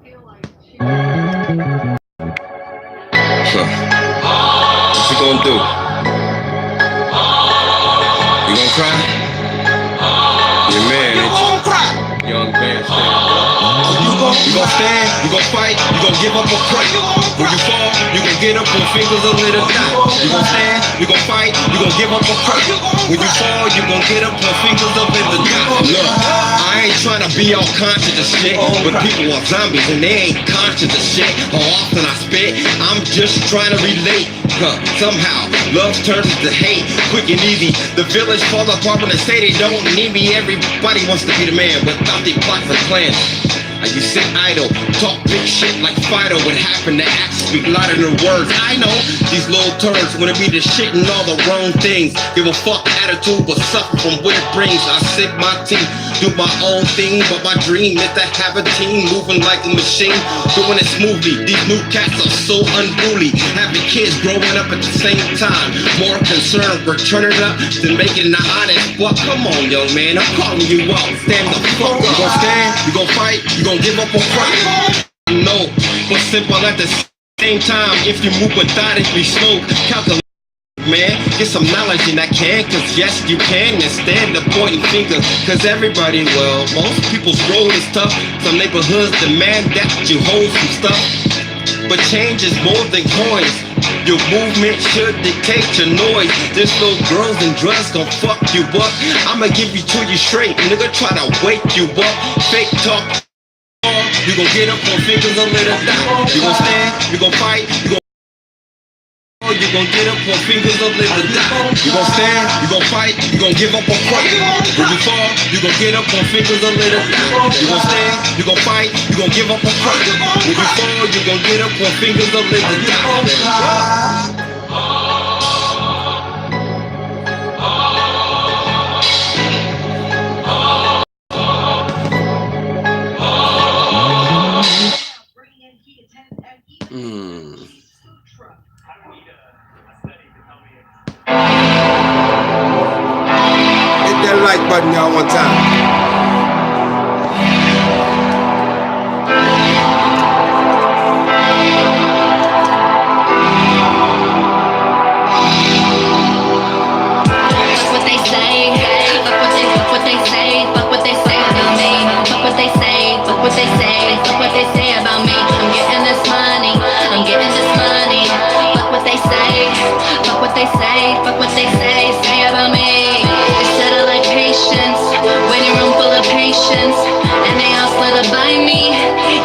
What you gonna do? You gonna cry? Your man, ain't you? Young man, you gon' stand, you gon' fight, you gon' give up or cry. When you fall, you gon' get up on fingers a little die. You gon' stand, you gon' fight, you gon' give up or cry. When you fall, you gon' get up on fingers a little die. Look, I ain't tryna be all conscious of shit, but people are zombies and they ain't conscious of shit. How often I spit, I'm just trying to relate. Somehow, love turns into hate, quick and easy. The village falls apart when they say they don't need me. Everybody wants to be the man, without they plot for clans. You sit idle, talk big shit like Fido. What happened to acts speak louder than words. I know these little turds wanna be the shit and all the wrong things. Give a fuck attitude, but suffer from what it brings. I sip my tea, do my own thing, but my dream is to have a team moving like a machine, doing it smoothly. These new cats are so unruly, having kids growing up at the same time. More concerned with turning it up than making it honest. Well, come on, young man, I'm calling you out. Stand the fuck up. You gon' stand, you gon' fight, you gon' give up or cry. No, but simple at the same time. If you move methodically slow, calculate. Man, get some knowledge and I can, cause yes you can. And stand up pointing fingers, cause everybody, well, most people's road is tough. Some neighborhoods demand that you hold some stuff, but change is more than coins. Your movement should dictate your noise. This little girls and drugs gon' fuck you up. I'ma give you to you straight, nigga, try to wake you up. Fake talk, you gon' get up on fingers a little die. You gon' stand, you gon' fight, you gon' get up on fingers a little die. You gon' stand, you gon' fight, you gon' give up or cry. When you fall, you gon' get up on fingers a little die. You gon' stand, you gon' fight, you gon' give up or cry. When you fall, you gon' get up on fingers a little die. Hit that like button, y'all, one time. Fuck what they say about me. They said I like patience, waiting room full of patience, and they all slid up by me.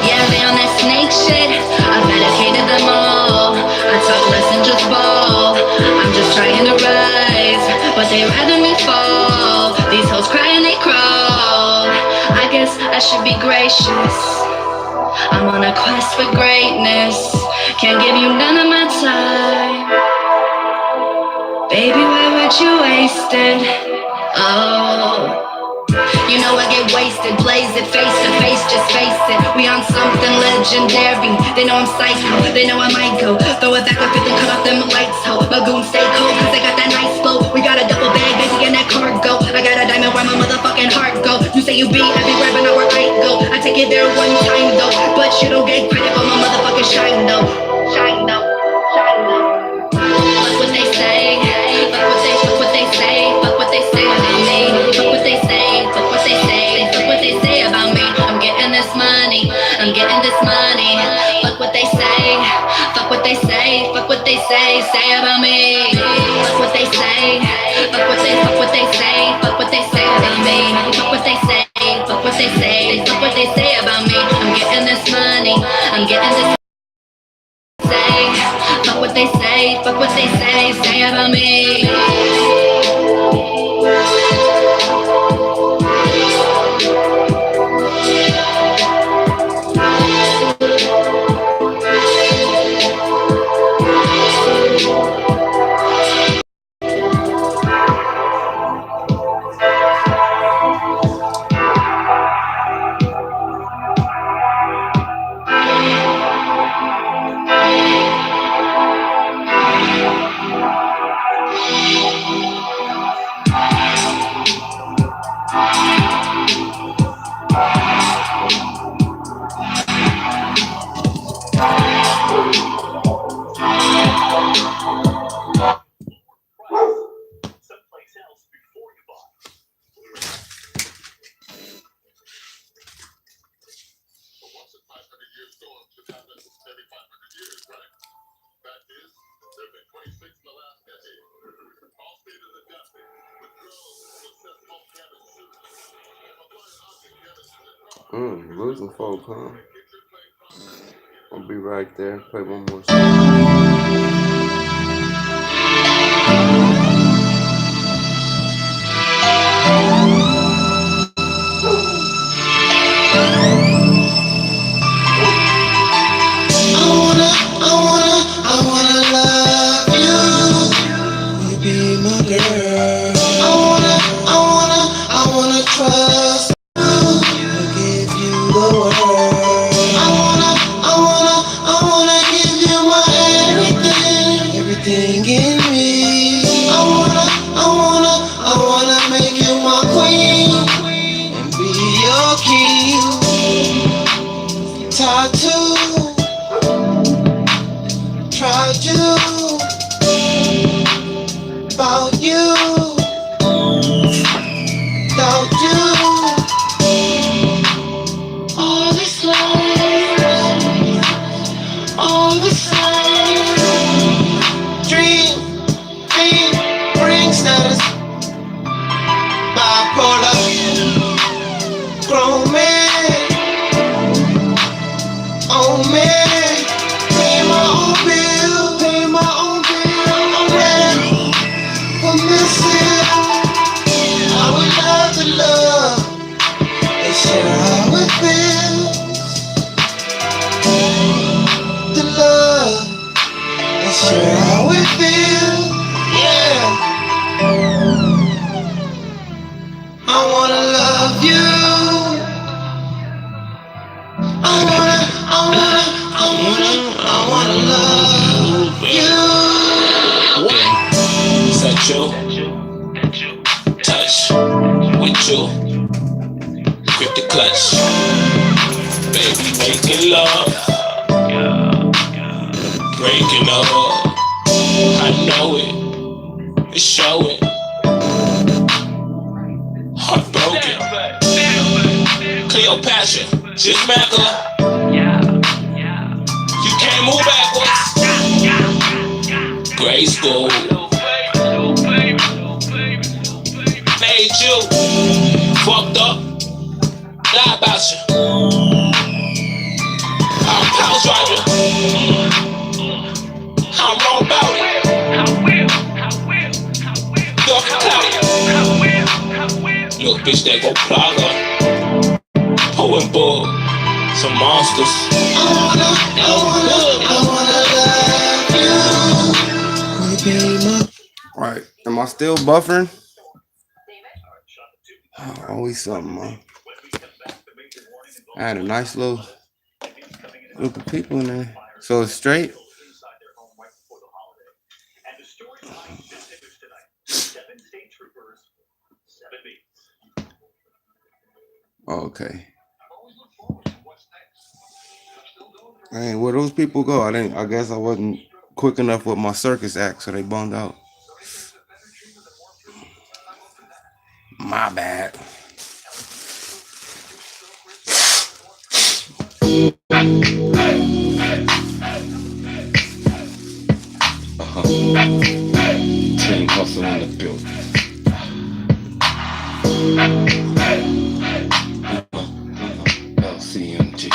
Yeah, they on that snake shit. I've medicated them all. I talk less and just ball. I'm just trying to rise, but they rather me fall. These hoes cry and they crawl. I guess I should be gracious. I'm on a quest for greatness. Can't give you none of my time. Baby, why would you waste it? Oh, you know I get wasted, blaze it face to face, just face it. We on something legendary. They know I'm psycho, they know I might go. Throw it back up and then cut off them lights, ho. My goons stay cold, cause they got that nice flow. We got a double bag, baby, and that cargo. I got a diamond where my motherfucking heart go. You say you be everywhere, but not where I go. I take it there one time, though, but you don't get credit for my motherfucking shine, though. Shine, though. Shine, though. Fuck what they say. Fuck what they say about me. Fuck what they say about me. I'm getting this money, I'm getting this money. Fuck what they say about me. Fuck what they say about me. Fuck what they say about me. I'm getting this money, I'm getting this. Fuck what they say about me. Losing folk, huh? I'll be right there. Play one more song. I wanna love you. You be my girl. I wanna trust you. I'll give you the world. I wanna give you my everything in me. I wanna make you my queen and be your king. Tattoo, tried you, about you, without you. All this love, all the sun. Dream, bring status. Bipolar, grown man, oh man. Pay my own bill. I'm ready for missing. I would love to love and share how it feels. To love and share how it feels. Yeah. I wanna love you. I wanna love you. Is that you? Touch with you. Grip the clutch. Baby, making love. Breaking up. I know it. It's showing. Heartbroken. Cleopatra. Just Immaculate. You can't move backwards. Grade school. Made you fucked up. Lie about you. I'm house driver. I'm wrong about it. Duck Claudia. Little bitch that go plaga. Poet bull. Some monsters. I wanna love you. Right, am I still buffering? Always something, man. I had a nice little group of people in there. So it's straight? Okay. Hey, where those people go? I guess I wasn't quick enough with my circus act, so they bummed out. My bad. Team hustle in the building. LCMG.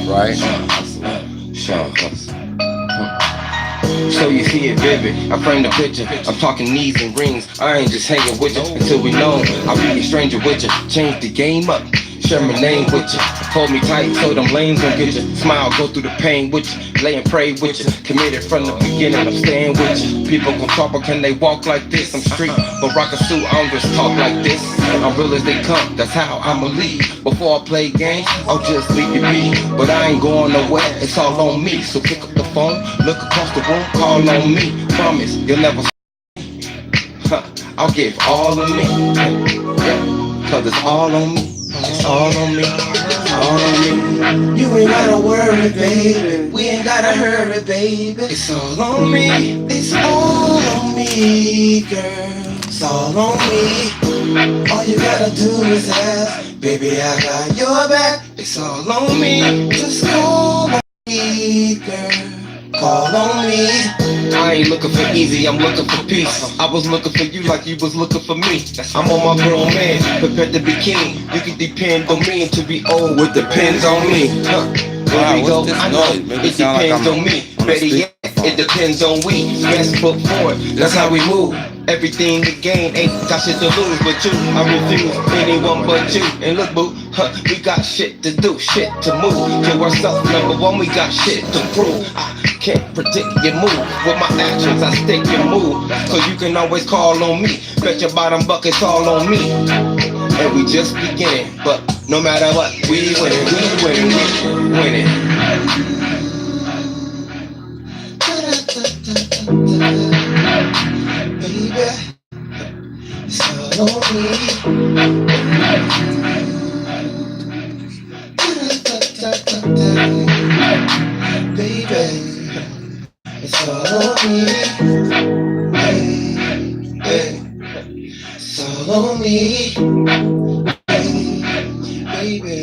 Right? Sean Hustle. So you see it vivid, I frame the picture. I'm talking knees and rings, I ain't just hanging with you until we know I'll be a stranger with you. Change the game up, share my name with you. Hold me tight so them lanes gon' get you. Smile, go through the pain with you. Lay and pray with you. Committed from the beginning, I'm staying with you. People gon' talk, but can they walk like this? I'm street, but rock a suit, I don't just talk like this. I'm real as they come, that's how I'ma lead. Before I play games, I'll just leave you be. But I ain't going nowhere, it's all on me. So pick up the phone, look across the room, call on me. Promise, you'll never I'll give all of me. Yeah, cause it's all on me. It's all on me. It's all on me. You ain't gotta worry, baby. We ain't gotta hurry, baby. It's all on me. It's all on me, girl. It's all on me. All you gotta do is ask. Baby, I got your back. It's all on me. Just call on me, girl. Call on me. I ain't looking for easy, I'm looking for peace. I was looking for you like you was looking for me. I'm on my grown man, prepared to be king. You can depend on me and to be old. It depends on me. Here we go, I know it depends on me. Better yet, it depends on we. Best foot forward, that's how we move. Everything to gain, ain't got shit to lose but you. I refuse anyone but you. And look, boo, we got shit to do, shit to move. To ourselves, number one, we got shit to prove. I can't predict your move. With my actions, I stick your move. Cause you can always call on me. Bet your bottom bucket's all on me. And we just beginning, but no matter what, we winning, we winning, we winning. Baby, it's all on me. Baby, it's all on me. Hey, it's all on me. Baby,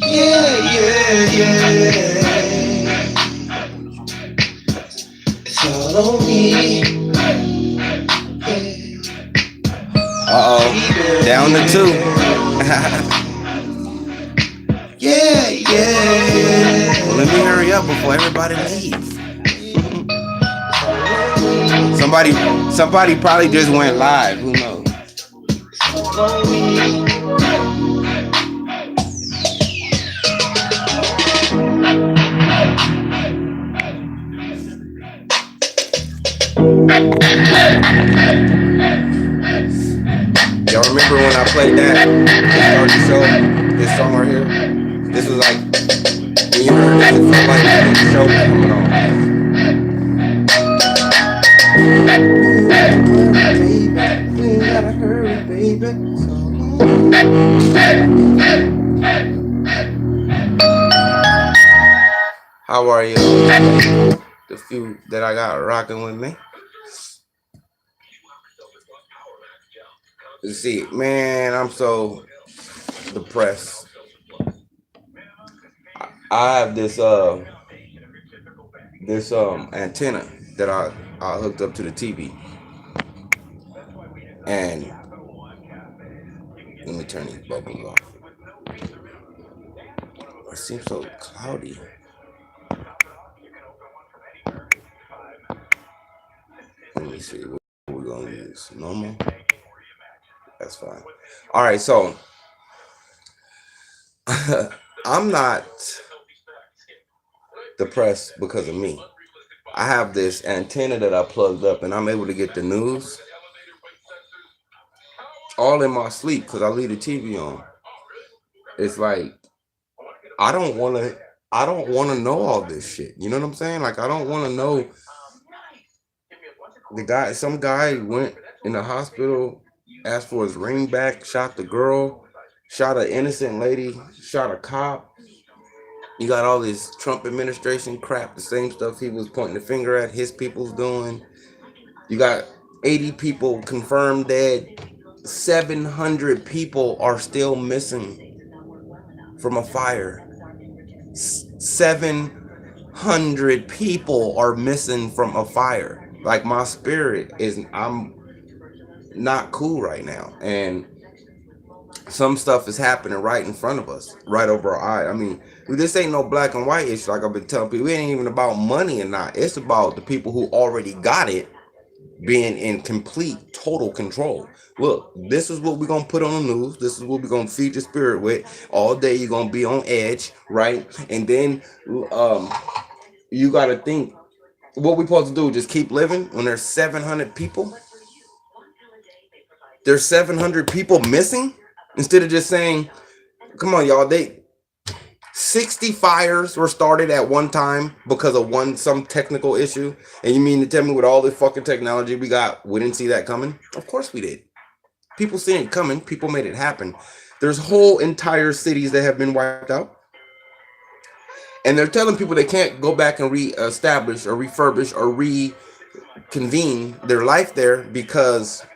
yeah. It's all on me. Uh-oh. Down to 2. Yeah. Well, let me hurry up before everybody leaves. Somebody probably just went live. Who knows? Y'all remember when I played that to start the show? This song right here? This was like, when you heard this, it felt like the show was coming on. Baby, we gotta hurry, baby. How are you? The few that I got rocking with me. See, man, I'm so depressed. I have this antenna that I hooked up to the TV, and let me turn these bubbles off. It seems so cloudy. Let me see what we're gonna use. Normal. That's fine. All right, so I'm not depressed because of me. I have this antenna that I plugged up, and I'm able to get the news all in my sleep because I leave the TV on. It's like I don't want to know all this shit. You know what I'm saying? Like I don't want to know some guy went in the hospital, asked for his ring back, shot the girl, shot an innocent lady, shot a cop. You got all this Trump administration crap, the same stuff he was pointing the finger at, his people's doing. You got 80 people confirmed dead. 700 people are still missing from a fire. 700 people are missing from a fire. Like my spirit I'm not cool right now. And some stuff is happening right in front of us, right over our eye. I mean, this ain't no black and white issue. Like I've been telling people, it ain't even about money or not. It's about the people who already got it being in complete, total control. Look, this is what we're going to put on the news. This is what we're going to feed your spirit with. All day you're going to be on edge, right? And then you got to think, what we supposed to do, just keep living when there's 700 people? There's 700 people missing? Instead of just saying, come on, y'all, 60 fires were started at one time because of some technical issue. And you mean to tell me with all this fucking technology we didn't see that coming? Of course we did. People seen it coming. People made it happen. There's whole entire cities that have been wiped out. And they're telling people they can't go back and reestablish or refurbish or reconvene their life there because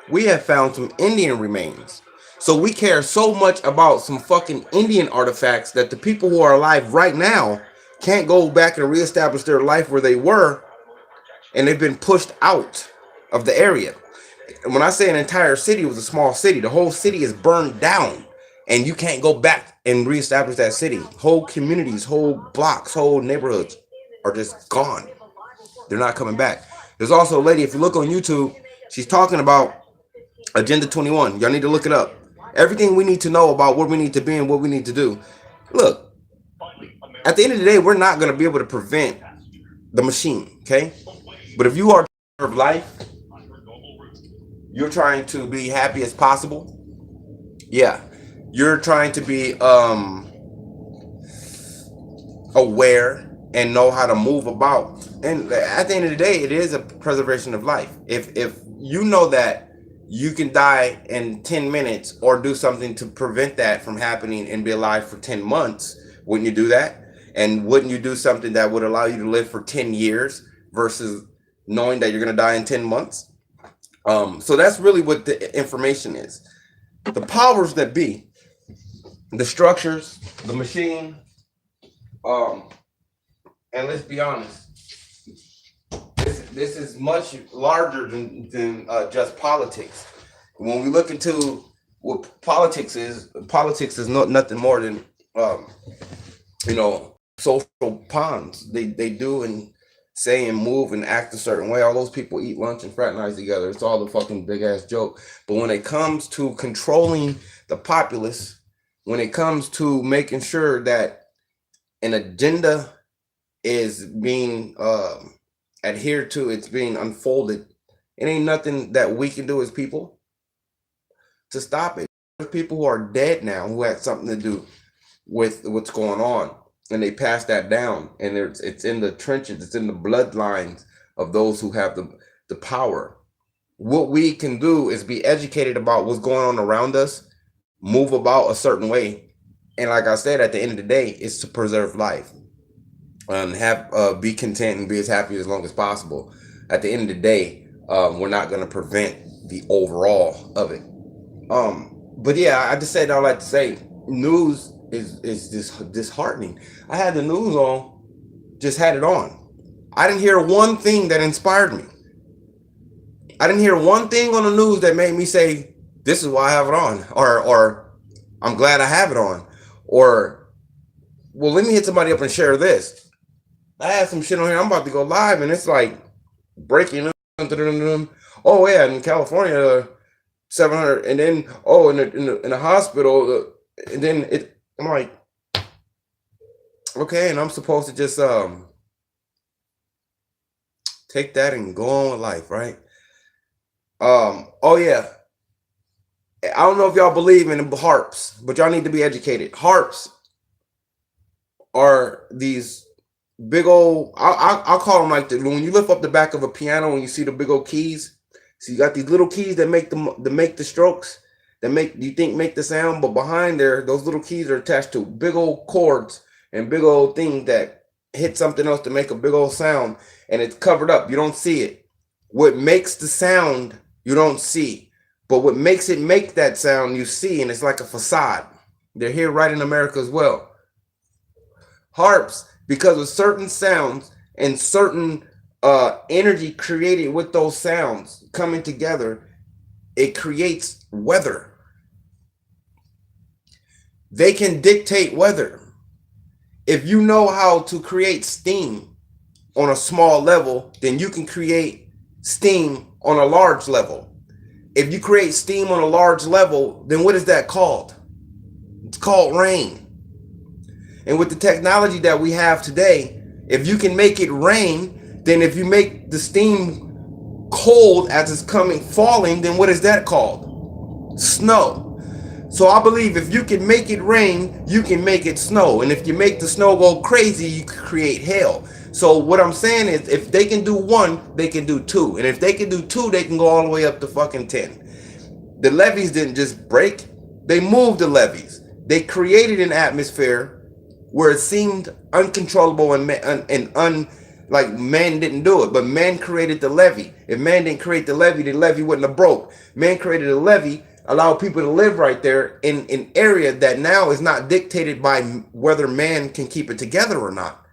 we have found some Indian remains. So we care so much about some fucking Indian artifacts that the people who are alive right now can't go back and reestablish their life where they were, and they've been pushed out of the area. And when I say an entire city, it was a small city. The whole city is burned down, and you can't go back and reestablish that city. Whole communities, whole blocks, whole neighborhoods are just gone. They're not coming back. There's also a lady, if you look on YouTube, she's talking about Agenda 21. Y'all need to look it up. Everything we need to know about what we need to be and what we need to do. Look, at the end of the day, we're not going to be able to prevent the machine, okay? But if you are of life, you're trying to be happy as possible. Yeah, you're trying to be aware and know how to move about. And at the end of the day, it is a preservation of life. If you know that you can die in 10 minutes or do something to prevent that from happening and be alive for 10 months, wouldn't you do that? And wouldn't you do something that would allow you to live for 10 years versus knowing that you're going to die in 10 months? So that's really what the information is. The powers that be, the structures, the machine, and let's be honest, this is much larger than just politics. When we look into what politics is nothing more than social pawns. They do and say and move and act a certain way. All those people eat lunch and fraternize together. It's all the fucking big ass joke. But when it comes to controlling the populace, when it comes to making sure that an agenda is being adhered to, it's being unfolded, it ain't nothing that we can do as people to stop it. There's people who are dead now who had something to do with what's going on, and they pass that down, and it's in the trenches, it's in the bloodlines of those who have the power. What we can do is be educated about what's going on around us, move about a certain way, and like I said, at the end of the day, it's to preserve life and have be content and be as happy as long as possible. At the end of the day, we're not going to prevent the overall of it. But yeah, I just said all that to say, news is disheartening. I had the news on, just had it on. I didn't hear one thing that inspired me. I didn't hear one thing on the news that made me say, this is why I have it on, or I'm glad I have it on, or, well, let me hit somebody up and share this. I had some shit on here. I'm about to go live, and it's like breaking. Oh yeah, in California, 700, and then in the hospital, and then I'm like, okay, and I'm supposed to just take that and go on with life, right? Oh yeah, I don't know if y'all believe in harps, but y'all need to be educated. Harps are these big old, I'll call them like when you lift up the back of a piano and you see the big old keys. So you got these little keys that make the strokes, that make the sound, but behind there, those little keys are attached to big old chords and big old things that hit something else to make a big old sound, and it's covered up. You don't see it. What makes the sound you don't see, but what makes it make that sound you see, and it's like a facade. They're here right in America as well. Harps, because of certain sounds and certain energy created with those sounds coming together, it creates weather. They can dictate weather. If you know how to create steam on a small level, then you can create steam on a large level. If you create steam on a large level, then what is that called? It's called rain. And with the technology that we have today, if you can make it rain, then if you make the steam cold as it's falling, then what is that called? Snow. So I believe if you can make it rain, you can make it snow. And if you make the snow go crazy, you can create hail. So what I'm saying is, if they can do one, they can do two. And if they can do two, they can go all the way up to fucking 10. The levees didn't just break. They moved the levees. They created an atmosphere where it seemed uncontrollable and Like men didn't do it, but men created the levee. If men didn't create the levee wouldn't have broke. Men created a levee, allowed people to live right there in an area that now is not dictated by whether man can keep it together or not.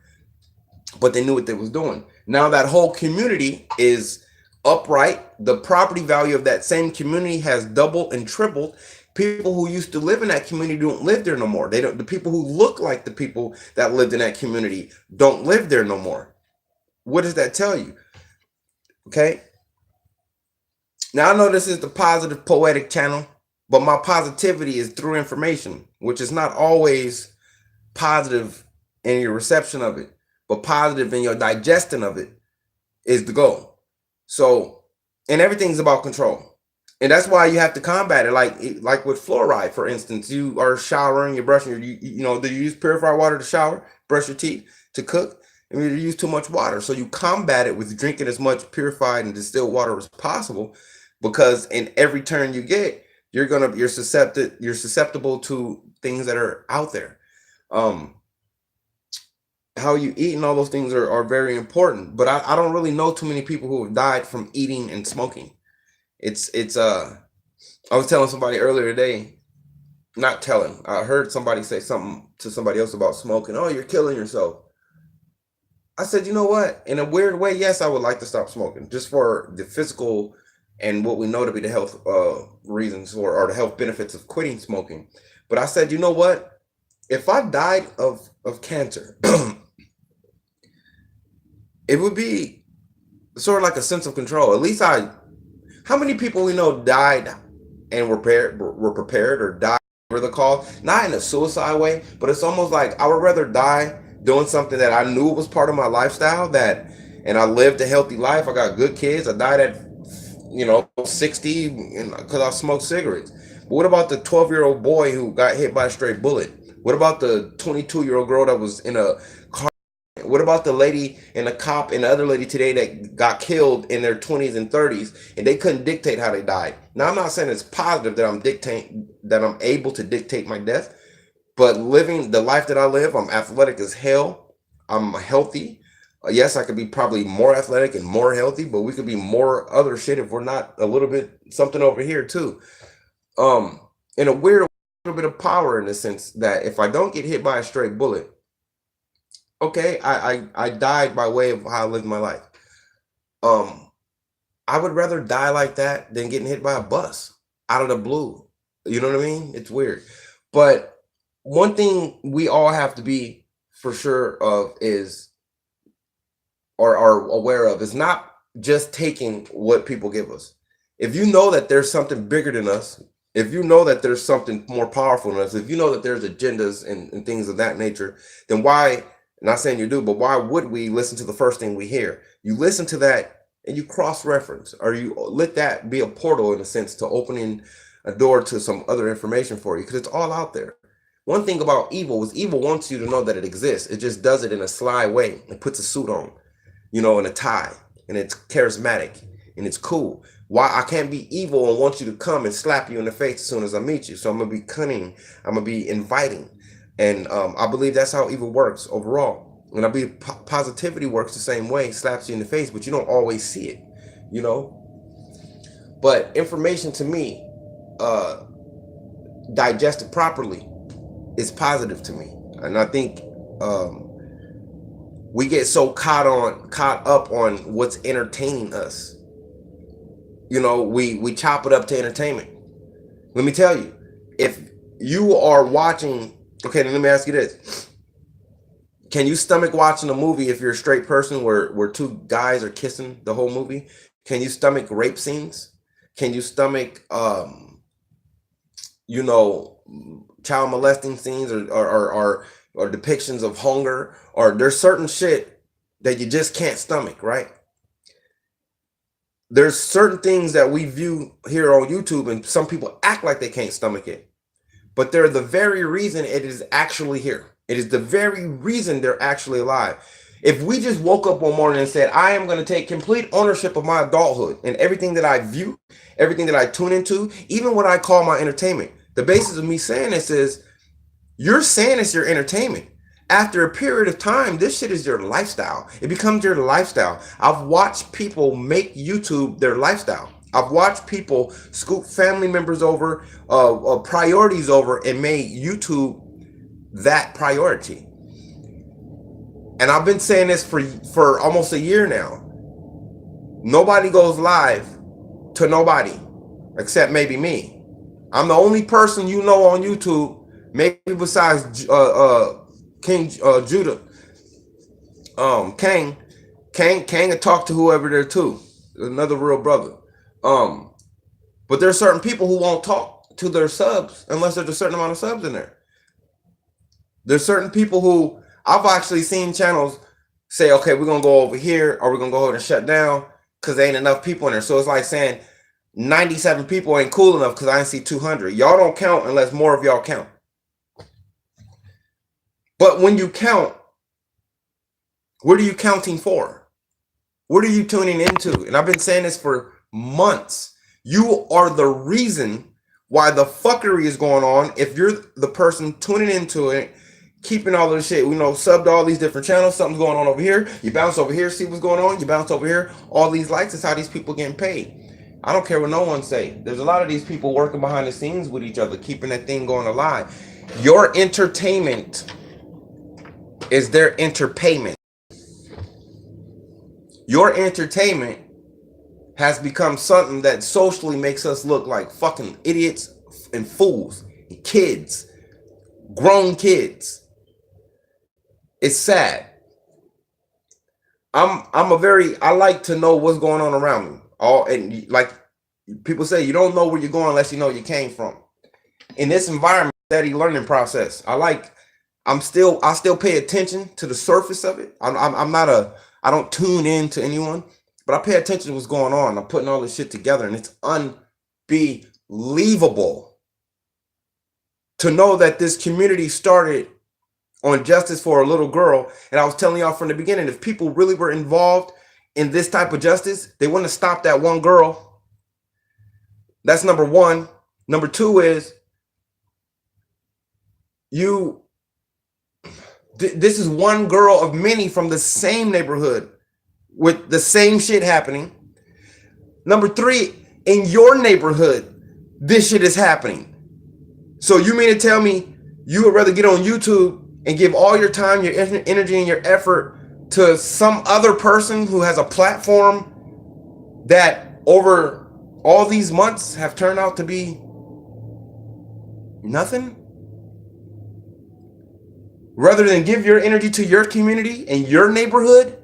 But they knew what they was doing. Now that whole community is upright. The property value of that same community has doubled and tripled. People who used to live in that community don't live there no more. They don't. The people who look like the people that lived in that community don't live there no more. What does that tell you? Okay. Now I know this is the positive poetic channel, but my positivity is through information, which is not always positive in your reception of it, but positive in your digestion of it is the goal. So, and everything's about control. And that's why you have to combat it. Like with fluoride, for instance, you are showering, you're brushing, you know, do you use purified water to shower, brush your teeth, to cook? I mean, you use too much water. So you combat it with drinking as much purified and distilled water as possible, because in every turn you get, you're susceptible to things that are out there. How you eat and all those things are very important. But I don't really know too many people who have died from eating and smoking. I was telling somebody earlier today, I heard somebody say something to somebody else about smoking. Oh, you're killing yourself. I said, you know what? In a weird way, yes, I would like to stop smoking just for the physical and what we know to be the health reasons or the health benefits of quitting smoking. But I said, you know what? If I died of cancer, it would be sort of like a sense of control. At least how many people we know died and were prepared or died, whatever they're called, not in a suicide way, but it's almost like I would rather die doing something that I knew was part of my lifestyle, and I lived a healthy life. I got good kids. I died at 60 because I smoked cigarettes. But what about the 12-year-old boy who got hit by a stray bullet? What about the 22-year-old girl that was in a car? What about the lady and the cop and the other lady today that got killed in their 20s and 30s and they couldn't dictate how they died? Now, I'm not saying it's positive that I'm able to dictate my death, but living the life that I live, I'm athletic as hell. I'm healthy. Yes, I could be probably more athletic and more healthy, but we could be more other shit if we're not a little bit something over here too. In a weird little bit of power in the sense that if I don't get hit by a straight bullet, okay, I died by way of how I lived my life. I would rather die like that than getting hit by a bus out of the blue. You know what I mean? It's weird. But one thing we all have to be for sure of is, or are aware of, is not just taking what people give us. If you know that there's something bigger than us, if you know that there's something more powerful than us, if you know that there's agendas and things of that nature, then why, not saying you do, but why would we listen to the first thing we hear? You listen to that and you cross-reference, or you let that be a portal in a sense to opening a door to some other information for you, because it's all out there. One thing about evil is evil wants you to know that it exists. It just does it in a sly way. It puts a suit on, and a tie, and it's charismatic and it's cool. Why I can't be evil and want you to come and slap you in the face as soon as I meet you. So I'm gonna be cunning. I'm gonna be inviting, and I believe that's how evil works overall. And I believe positivity works the same way. Slaps you in the face, but you don't always see it, But information to me, digested properly, is positive to me, and I think we get so caught up on what's entertaining us. We chop it up to entertainment. Let me tell you, if you are watching, okay, then let me ask you this: can you stomach watching a movie if you're a straight person where two guys are kissing the whole movie? Can you stomach rape scenes? Can you stomach child molesting scenes or depictions of hunger? Or there's certain shit that you just can't stomach, right? There's certain things that we view here on YouTube, and some people act like they can't stomach it, but they're the very reason it is actually here. It is the very reason they're actually alive. If we just woke up one morning and said, I am going to take complete ownership of my adulthood and everything that I view, everything that I tune into, even what I call my entertainment, the basis of me saying this is, you're saying it's your entertainment. After a period of time, this shit is your lifestyle. It becomes your lifestyle. I've watched people make YouTube their lifestyle. I've watched people scoop family members over, priorities over, and made YouTube that priority. And I've been saying this for almost a year now. Nobody goes live to nobody except maybe me. I'm the only person you know on YouTube, maybe besides King Judah. Kang can talk to whoever there too. Another real brother. But there's certain people who won't talk to their subs unless there's a certain amount of subs in there. There's certain people who I've actually seen channels say, okay, we're gonna go over here, or we're gonna go ahead and shut down because there ain't enough people in there. So it's like saying 97 people ain't cool enough because I ain't see 200. Y'all don't count unless more of y'all count. But when you count, what are you counting for? What are you tuning into? And I've been saying this for months. You are the reason why the fuckery is going on. If you're the person tuning into it, keeping all this shit, sub to all these different channels, something's going on over here, you bounce over here, see what's going on, you bounce over here, all these likes is how these people getting paid. I don't care what no one say. There's a lot of these people working behind the scenes with each other, keeping that thing going alive. Your entertainment is their entertainment. Your entertainment has become something that socially makes us look like fucking idiots and fools, and kids, grown kids. It's sad. I like to know what's going on around me. And like people say, you don't know where you're going unless you know you came from. In this environment, steady learning process. I still pay attention to the surface of it. I don't tune in to anyone, but I pay attention to what's going on. I'm putting all this shit together, and it's unbelievable to know that this community started on justice for a little girl. And I was telling y'all from the beginning, if people really were involved in this type of justice, they wouldn't have stopped that one girl. That's number one. Number two is this is one girl of many from the same neighborhood with the same shit happening. Number three, in your neighborhood, this shit is happening. So you mean to tell me you would rather get on YouTube and give all your time, your energy, and your effort to some other person who has a platform that over all these months have turned out to be nothing? Rather than give your energy to your community and your neighborhood?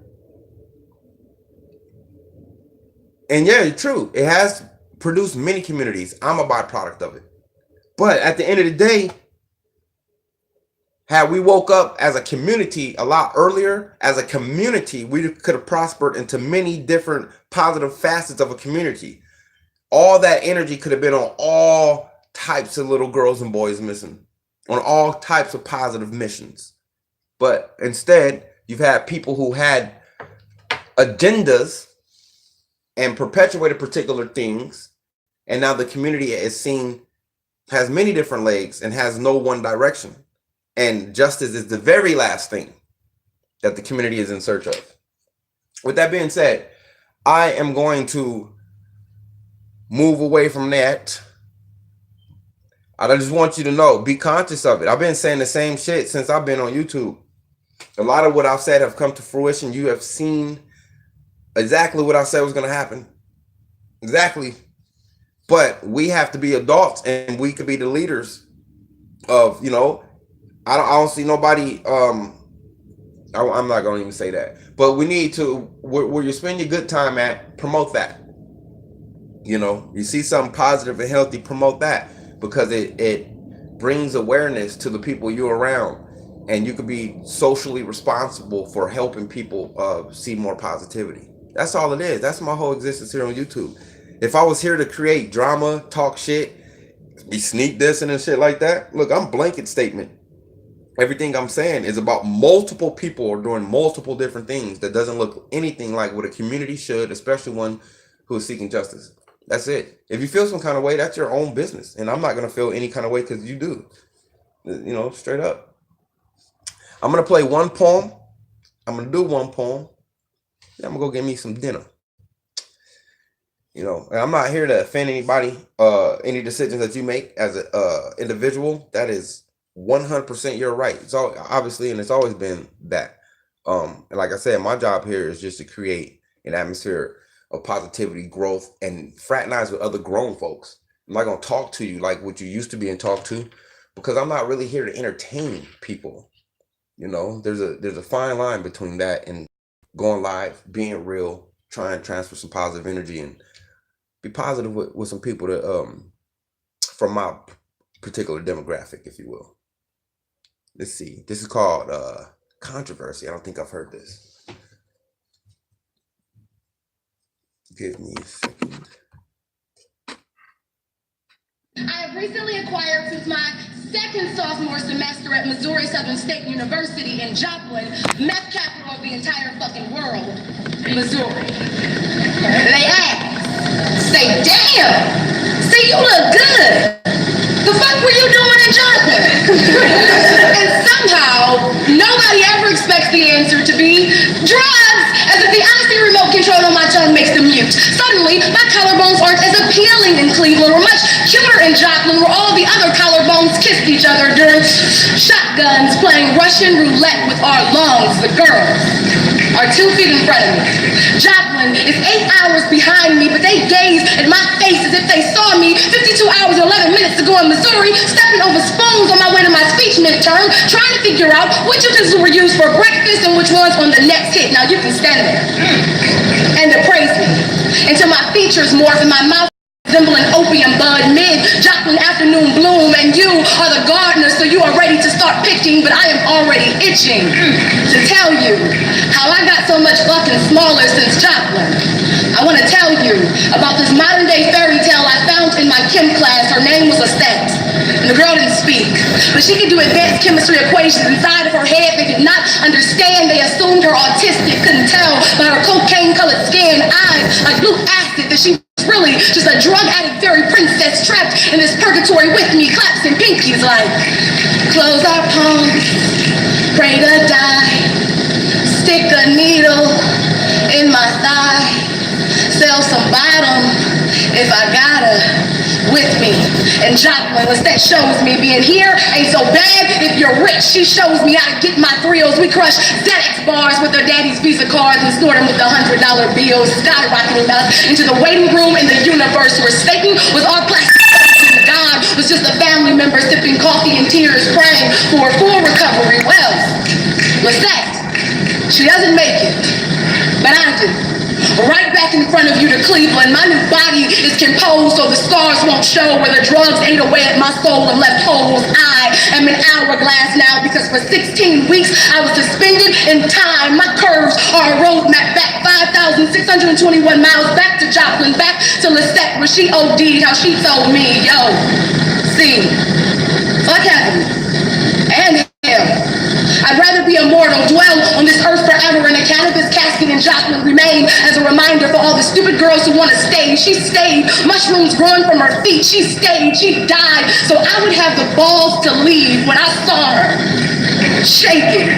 And yeah, it's true. It has produced many communities. I'm a byproduct of it. But at the end of the day, had we woke up as a community a lot earlier, as a community, we could have prospered into many different positive facets of a community. All that energy could have been on all types of little girls and boys missing, on all types of positive missions. But instead, you've had people who had agendas and perpetuated particular things, and now the community has many different legs and has no one direction. And justice is the very last thing that the community is in search of. With that being said, I am going to move away from that. I just want you to know, be conscious of it. I've been saying the same shit since I've been on YouTube. A lot of what I've said have come to fruition. You have seen exactly what I said was going to happen. Exactly. But we have to be adults, and we could be the leaders of, I don't see nobody. I'm not going to even say that, but we need to, where you spend your good time at, promote that. You see something positive and healthy, promote that, because it brings awareness to the people you're around, and you could be socially responsible for helping people see more positivity. That's all it is. That's my whole existence here on YouTube. If I was here to create drama, talk shit, be sneak dissing and shit like that, look, I'm blanket statement. Everything I'm saying is about multiple people are doing multiple different things that doesn't look anything like what a community should, especially one who is seeking justice. That's it. If you feel some kind of way, that's your own business. And I'm not going to feel any kind of way because you do. Straight up. I'm gonna play one poem. I'm gonna do one poem. Then I'm gonna go get me some dinner. You know, and I'm not here to offend anybody. Any decisions that you make as a individual, that is 100% your right. It's all obviously, and it's always been that. And like I said, my job here is just to create an atmosphere of positivity, growth, and fraternize with other grown folks. I'm not gonna talk to you like what you used to be and talk to, because I'm not really here to entertain people. You know, there's a fine line between that and going live, being real, trying to transfer some positive energy and be positive with some people that from my particular demographic, if you will. Let's see. This is called Controversy. I don't think I've heard this. Give me a second. I have recently acquired, since my second sophomore semester at Missouri Southern State University in Joplin, meth capital of the entire fucking world, Missouri. They ask, say, damn, see, you look good. The fuck were you doing in Joplin? And somehow, nobody ever expects the answer to be drugs, as if the honesty remote control on my tongue makes them mute. Suddenly, my collarbones aren't as appealing in Cleveland, or much cuter in Joplin, where all the other collarbones kissed each other during shotguns playing Russian roulette with our lungs. The girls are 2 feet in front of me. Joplin is 8 hours behind me, but they gaze at my face as if they saw me 52 hours and 11 minutes ago in Missouri, stepping over spoons on my way to my speech midterm, trying to figure out which of these were used for breakfast and which ones on the next hit. Now you can stand there and appraise me until my features morph and my mouth resembling opium bud mid Joplin afternoon bloom, and you are the gardener, so you are ready to start picking, but I am already itching to tell you how I got so much fucking smaller since Joplin. I want to tell you about this modern day fairy tale I found in my chem class. Her name was Lisette, and the girl didn't speak, but she could do advanced chemistry equations inside of her head. They did not understand. They assumed her autistic, couldn't tell by her cocaine colored skin, eyes like blue acid, that she really just a drug addict fairy princess trapped in this purgatory with me, claps and pinkies like close our palms, pray to die, stick a needle in my thigh, sell some bottom if I gotta with me. And Joplin, that shows me being here ain't so bad if you're rich. She shows me how to get my thrills. We crush Xanax bars with their daddy's Visa cards and snort them with the $100 bills, skyrocketing us into the waiting room in the universe where Satan was our plastic and God was just a family member sipping coffee and tears, praying for a full recovery. Well, Lisette, she doesn't make it, but I do. Right back in front of you to Cleveland. My new body is composed so the scars won't show where the drugs ate away at my soul and left holes. I am an hourglass now because for 16 weeks I was suspended in time. My curves are a roadmap back 5,621 miles back to Joplin, back to Lisette where she OD'd, how she told me, yo, see, fuck heaven and hell. I'd rather be immortal, dwell on this earth forever in a cannabis casket in Joplin, remain as a reminder for all the stupid girls who want to stay. She stayed, mushrooms growing from her feet. She stayed, she died, so I would have the balls to leave when I saw her shaking.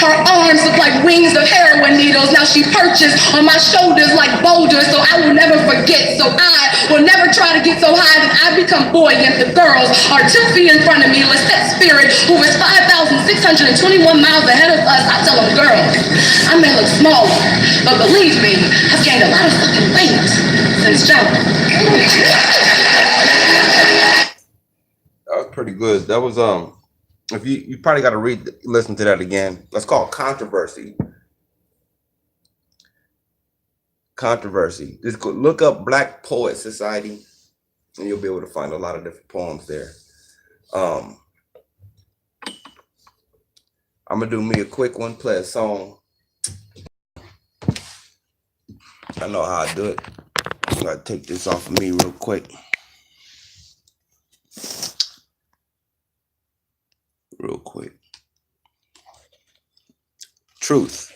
Her arms look like wings of heroin needles. Now she perches on my shoulders like boulders, so I will never forget. So I will never try to get so high that I become buoyant. The girls are 2 feet in front of me. Lisette Spirit, who is 5,621 miles ahead of us. I tell them, girls, I may look smaller, but believe me, I've gained a lot of fucking weight since jumping. That was pretty good. That was if you probably got to listen to that again. That's called Controversy. Controversy. Just go look up Black Poet Society, and you'll be able to find a lot of different poems there. I'm gonna do me a quick one, play a song. I know how I do it. I'm gonna take this off of me real quick. Real quick. Truth.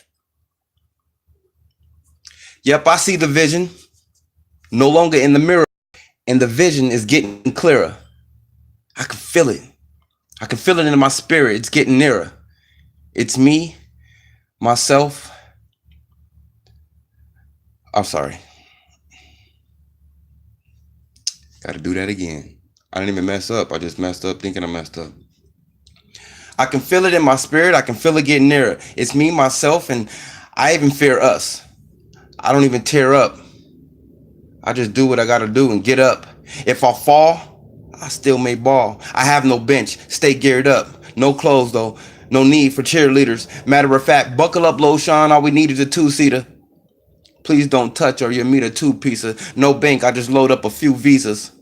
Yep, I see the vision. No longer in the mirror, and the vision is getting clearer. I can feel it. I can feel it in my spirit. It's getting nearer. It's me, myself. I'm sorry. Got to do that again. I didn't even mess up. I just messed up thinking I messed up. I can feel it in my spirit. I can feel it getting nearer. It's me, myself, and I even fear us. I don't even tear up. I just do what I got to do and get up. If I fall, I still may ball. I have no bench. Stay geared up. No clothes, though. No need for cheerleaders. Matter of fact, buckle up, Loshawn. All we need is a two-seater. Please don't touch or you'll meet a two-piecer. No bank. I just load up a few visas.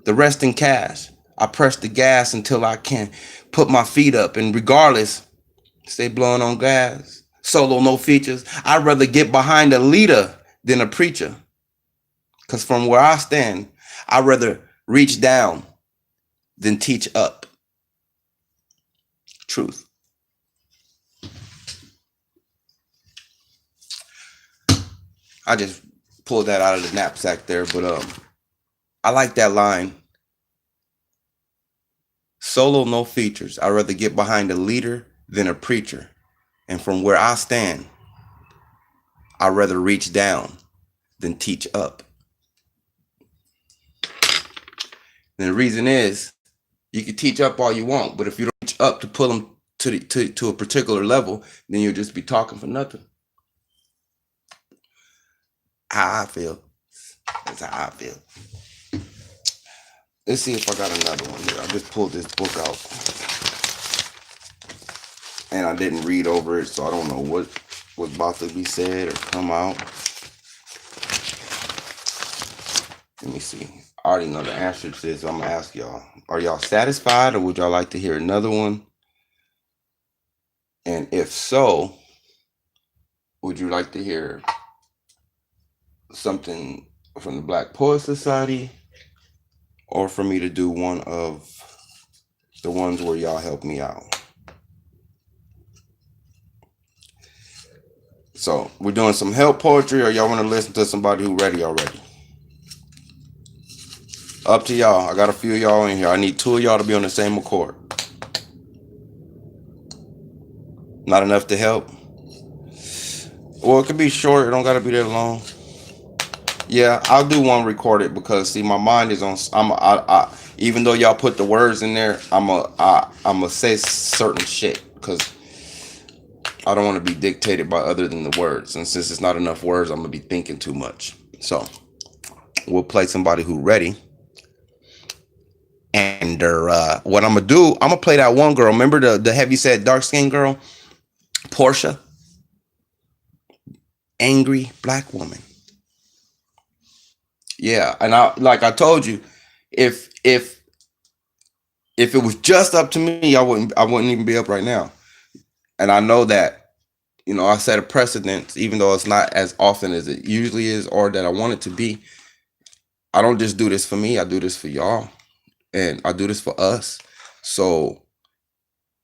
The rest in cash. I press the gas until I can put my feet up. And regardless, stay blowing on gas. Solo, no features. I'd rather get behind a leader than a preacher. Because from where I stand, I'd rather reach down than teach up. Truth. I just pulled that out of the knapsack there, but I like that line. Solo, no features. I'd rather get behind a leader than a preacher. And from where I stand, I'd rather reach down than teach up. And the reason is, you can teach up all you want, but if you don't reach up to pull them to a particular level, then you'll just be talking for nothing. How I feel. That's how I feel. Let's see if I got another one here. I just pulled this book out. And I didn't read over it, so I don't know what was about to be said or come out. Let me see. I already know the answer to this, so I'm going to ask y'all. Are y'all satisfied, or would y'all like to hear another one? And if so, would you like to hear something from the Black Poets Society, or for me to do one of the ones where y'all help me out? So we're doing some help poetry, or y'all want to listen to somebody who ready already? Up to y'all. I got a few of y'all in here. I need 2 of y'all to be on the same accord. Not enough to help? Well, it could be short. It don't got to be that long. Yeah, I'll do one recorded because see, my mind is on. Even though y'all put the words in there, I'ma say certain shit because I don't want to be dictated by other than the words. And since it's not enough words, I'm gonna be thinking too much. So we'll play somebody who ready. And what I'm gonna do, I'm gonna play that one girl. Remember the heavyset dark skinned girl, Portia, angry black woman. Yeah, and I told you, if it was just up to me, I wouldn't even be up right now. And I know that, I set a precedent, even though it's not as often as it usually is, or that I want it to be. I don't just do this for me. I do this for y'all, and I do this for us. So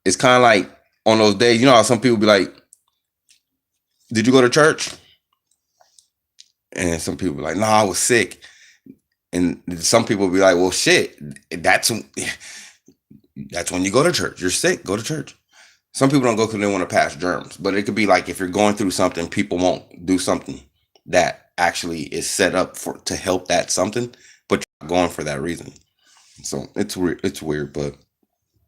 it's kind of like on those days, how some people be like, "Did you go to church?" And some people be like, "No, I was sick." And some people be like, "Well, shit, that's when you go to church. You're sick, go to church." Some people don't go because they want to pass germs. But it could be like if you're going through something, people won't do something that actually is set up to help that something, but you're not going for that reason. So it's weird, but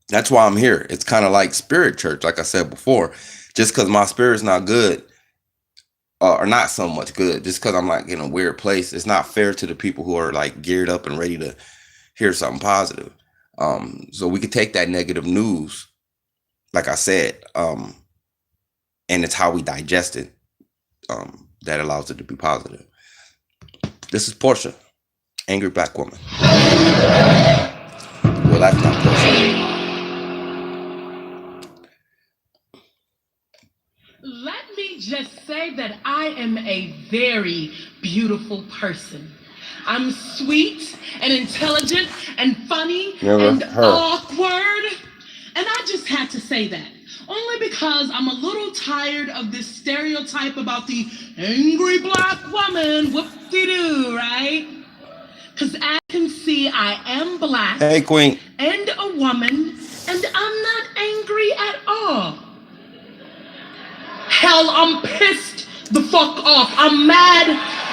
that's why I'm here. It's kind of like spirit church, like I said before. Just because my spirit's not good, or not so much good, just because I'm like in a weird place, it's not fair to the people who are like geared up and ready to hear something positive. So we could take that negative news, like I said, and it's how we digest it that allows it to be positive. This is Portia, angry black woman. Well, that's not Portia. Let me just say that I am a very beautiful person. I'm sweet and intelligent and funny and awkward. And I just had to say that. Only because I'm a little tired of this stereotype about the angry black woman. Whoop-de-doo, right? Because as you can see, I am black. Hey, Queen. And a woman. And I'm not angry at all. hell. I'm pissed the fuck off. I'm mad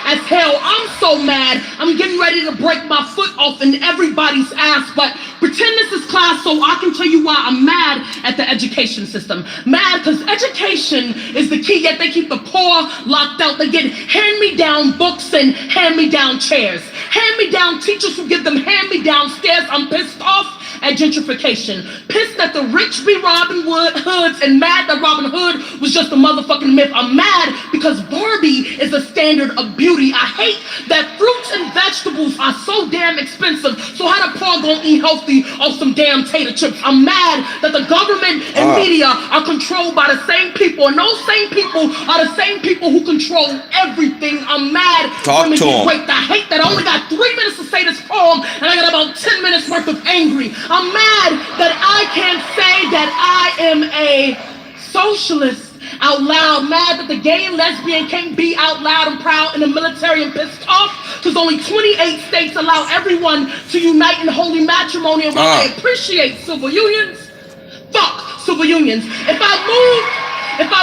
as hell. I'm so mad. I'm getting ready to break my foot off in everybody's ass, but pretend this is class so I can tell you why I'm mad at the education system. Mad because education is the key, yet they keep the poor locked out. They get hand-me-down books and hand-me-down chairs. Hand-me-down teachers who give them hand-me-down stairs. I'm pissed off at gentrification. Pissed that the rich be Robin Hoods and mad that Robin Hood was just a motherfucking myth. I'm mad because Barbie is a standard of beauty. I hate that fruits and vegetables are so damn expensive. So how the poor gonna eat healthy off some damn tater chips? I'm mad that the government and media are controlled by the same people, and those same people are the same people who control everything. I'm mad. Talk to him. I hate that I only got 3 minutes to say this poem, and I got about 10 minutes worth of angry. I'm mad that I can't say that I am a socialist out loud. Mad that the gay and lesbian can't be out loud and proud in the military, and pissed off because only 28 states allow everyone to unite in holy matrimony. And while I appreciate civil unions, fuck civil unions. If I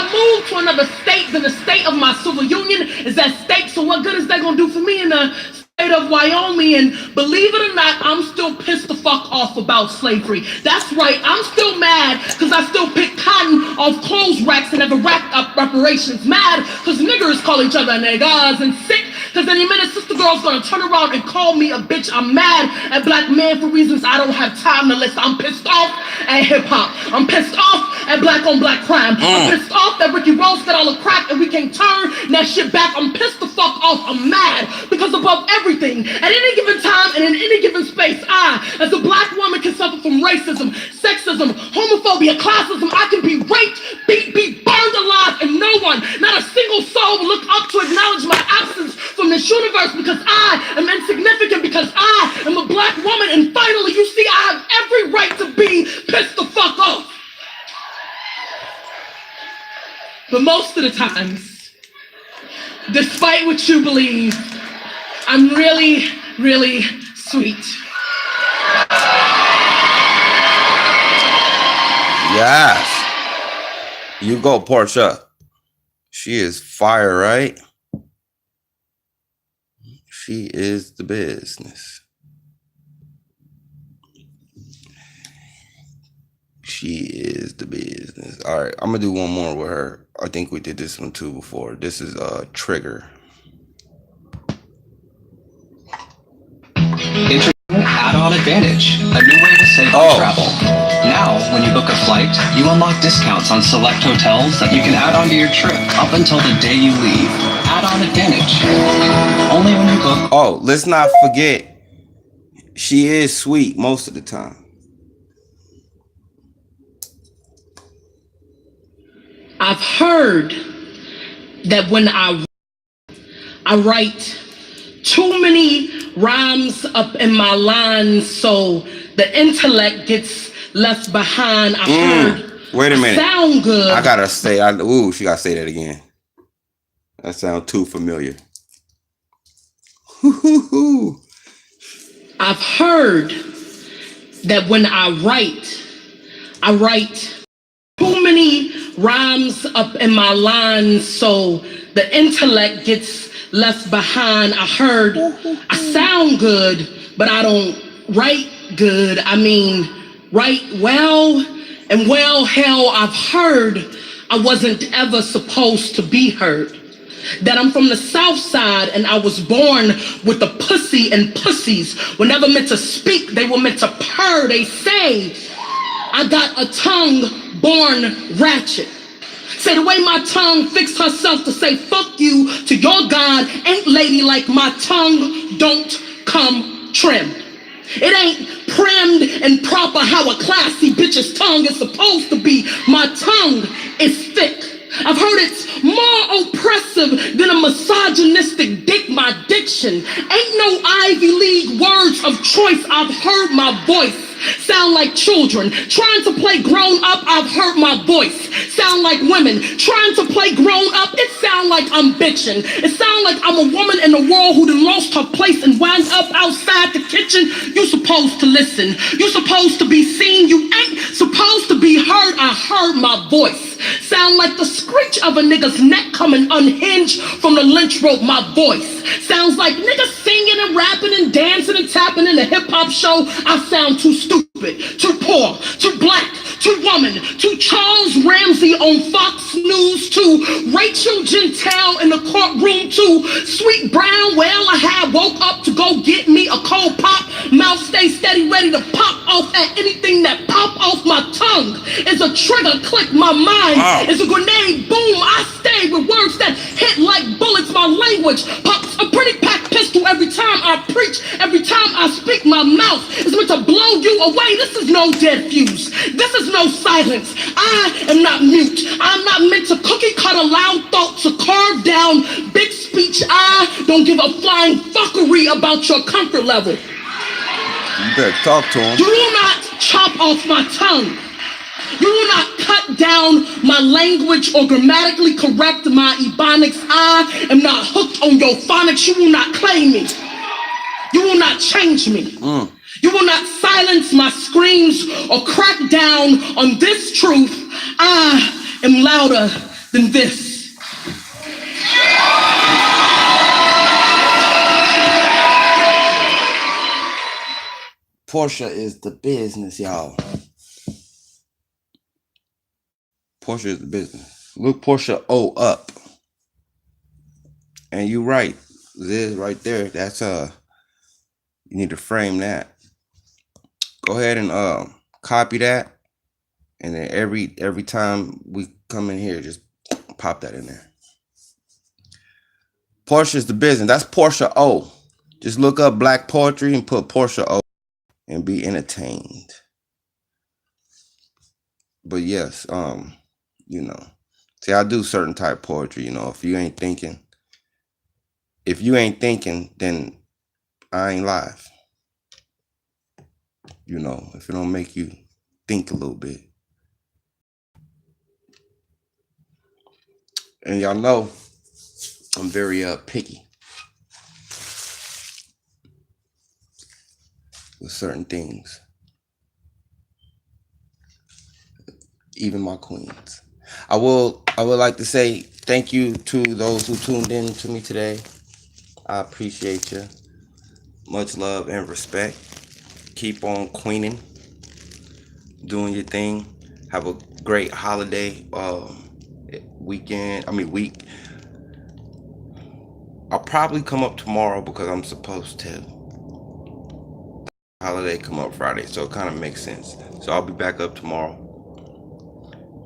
move to another state, then the state of my civil union is at stake. So what good is that gonna do for me in the state of Wyoming? And believe it or not, I'm still pissed the fuck off about slavery. That's right, I'm still mad because I still pick cotton off clothes racks and never racked up reparations. Mad because niggers call each other niggas, and sick because any minute sister girl's gonna turn around and call me a bitch. I'm mad at black men for reasons I don't have time to list. I'm pissed off at hip hop. I'm pissed off at black on black crime. I'm pissed off that Ricky Ross got all the crack and we can't turn that shit back. I'm pissed the fuck off. I'm mad because above everything, at any given time and in any given space, I, as a black woman, can suffer from racism, sexism, homophobia, classism. I can be raped, be burned alive, and no one, not a single soul, will look up to acknowledge my absence from this universe because I am insignificant, because I am a black woman. And finally, you see, I have every right to be pissed the fuck off. But most of the times, despite what you believe, I'm really, really sweet. Yes. You go, Portia. She is fire, right? She is the business. She is the business. All right, I'm gonna do one more with her. I think we did this one too before. This is Trigger. Add-on Advantage, a new way to save on travel. Now, when you book a flight, you unlock discounts on select hotels that you can add on to your trip up until the day you leave. Add-on Advantage. Only when you book. Oh, let's not forget, she is sweet most of the time. I've heard that when I write too many rhymes up in my lines, so the intellect gets left behind. I heard. Wait a minute. Sound good. I gotta say, she gotta say that again. That sounds too familiar. I've heard that when I write too many rhymes up in my lines, so the intellect gets left behind. I heard I sound good, but I don't write good. I mean, write well, and well, hell, I've heard I wasn't ever supposed to be heard. That I'm from the South Side and I was born with a pussy, and pussies were never meant to speak, they were meant to purr. They say I got a tongue born ratchet. Say the way my tongue fixed herself to say fuck you to your God ain't ladylike. My tongue don't come trimmed. It ain't primmed and proper how a classy bitch's tongue is supposed to be. My tongue is thick. I've heard it's more oppressive than a misogynistic dick. My diction ain't no Ivy League words of choice. I've heard my voice sound like children trying to play grown up. I've heard my voice sound like women trying to play grown up. It sound like I'm bitching. It sound like I'm a woman in the world who done lost her place and wound up outside the kitchen. You supposed to listen. You supposed to be seen. You ain't supposed to be heard. I heard my voice sound sound like the screech of a nigga's neck coming unhinged from the lynch rope. My voice sounds like niggas singing and rapping and dancing and tapping in a hip-hop show. I sound too stupid, too poor, too black, too woman, to Charles Ramsey on Fox News, to Rachel Gentile in the courtroom, to Sweet Brown. Well, I had woke up to go get me a cold pop. Mouth stay steady, ready to pop off at anything that pop off my tongue. Is a trigger click, my mind is a grenade. Boom, I stay with words that hit like bullets. My language pops a pretty packed pistol every time I preach. Every time I speak, my mouth is meant to blow you away. This is no dead fuse. This is no silence. I am not mute. I'm not meant to cookie cutter loud thoughts or carve down big speech. I don't give a flying fuckery about your comfort level. You better talk to him. Do not chop off my tongue. You will not cut down my language or grammatically correct my ebonics. I am not hooked on your phonics. You will not claim me. You will not change me. You will not silence my screams or crack down on this truth. I am louder than this. Portia is the business, y'all. Portia is the business. Look Portia O up. And you right. This right there. That's you need to frame that. Go ahead and copy that. And then every time we come in here, just pop that in there. Portia is the business. That's Portia O. Just look up Black Poetry and put Portia O and be entertained. But yes, you know, see, I do certain type of poetry, you know. If you ain't thinking, then I ain't live. You know, if it don't make you think a little bit. And y'all know I'm very picky with certain things. Even my queens. I would like to say thank you to those who tuned in to me today. I appreciate you. Much love and respect. Keep on queening, doing your thing. Have a great holiday week. I'll probably come up tomorrow because I'm supposed to. Holiday come up Friday, so it kind of makes sense. So I'll be back up tomorrow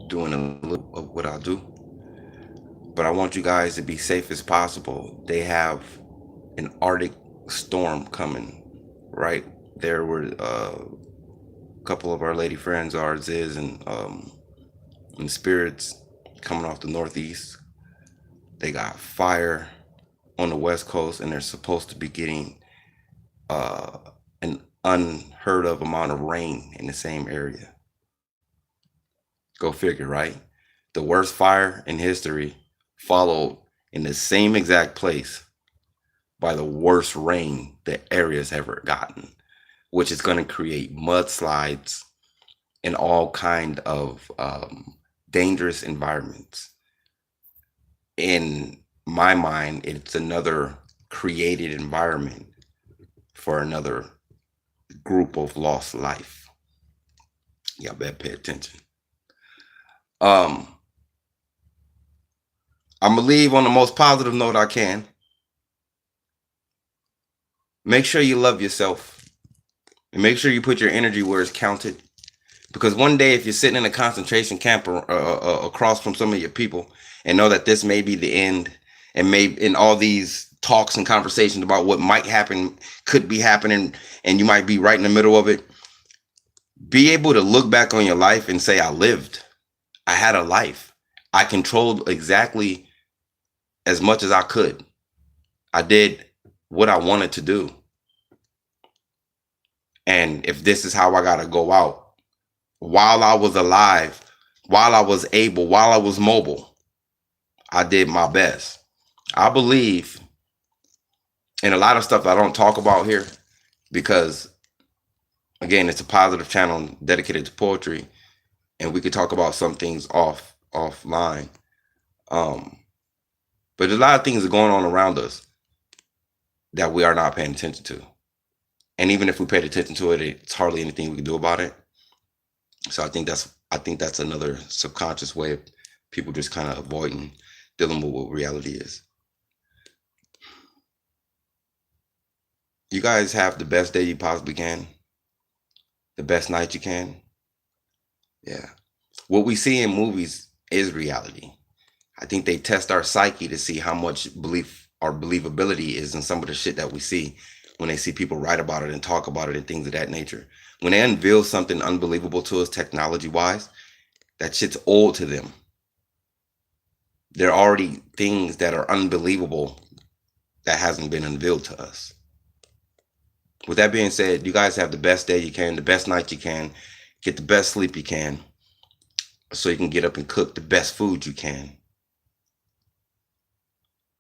doing a little of what I do. But I want you guys to be safe as possible. They have an Arctic storm coming right there where a couple of our lady friends, ours is, and Spirits coming off the northeast. They got fire on the west coast, and they're supposed to be getting an unheard of amount of rain in the same area. Go figure, right? The worst fire in history followed in the same exact place by the worst rain the area's ever gotten, which is going to create mudslides and all kind of dangerous environments. In my mind, it's another created environment for another group of lost life. Y'all better pay attention. I'm gonna leave on the most positive note I can. Make sure you love yourself and make sure you put your energy where it's counted. Because one day, if you're sitting in a concentration camp across from some of your people and know that this may be the end, and maybe in all these talks and conversations about what might happen, could be happening, and you might be right in the middle of it, be able to look back on your life and say, I lived. I had a life. I controlled exactly as much as I could. I did what I wanted to do. And if this is how I got to go out, while I was alive, while I was able, while I was mobile, I did my best. I believe in a lot of stuff I don't talk about here because, again, it's a positive channel dedicated to poetry, and we could talk about some things off offline. But a lot of things are going on around us that we are not paying attention to. And even if we paid attention to it, it's hardly anything we can do about it. So I think that's another subconscious way of people just kind of avoiding dealing with what reality is. You guys have the best day you possibly can. The best night you can. Yeah. What we see in movies is reality. I think they test our psyche to see how much belief or believability is in some of the shit that we see when they see people write about it and talk about it and things of that nature. When they unveil something unbelievable to us technology-wise, that shit's old to them. There are already things that are unbelievable that hasn't been unveiled to us. With that being said, you guys have the best day you can, the best night you can, get the best sleep you can, so you can get up and cook the best food you can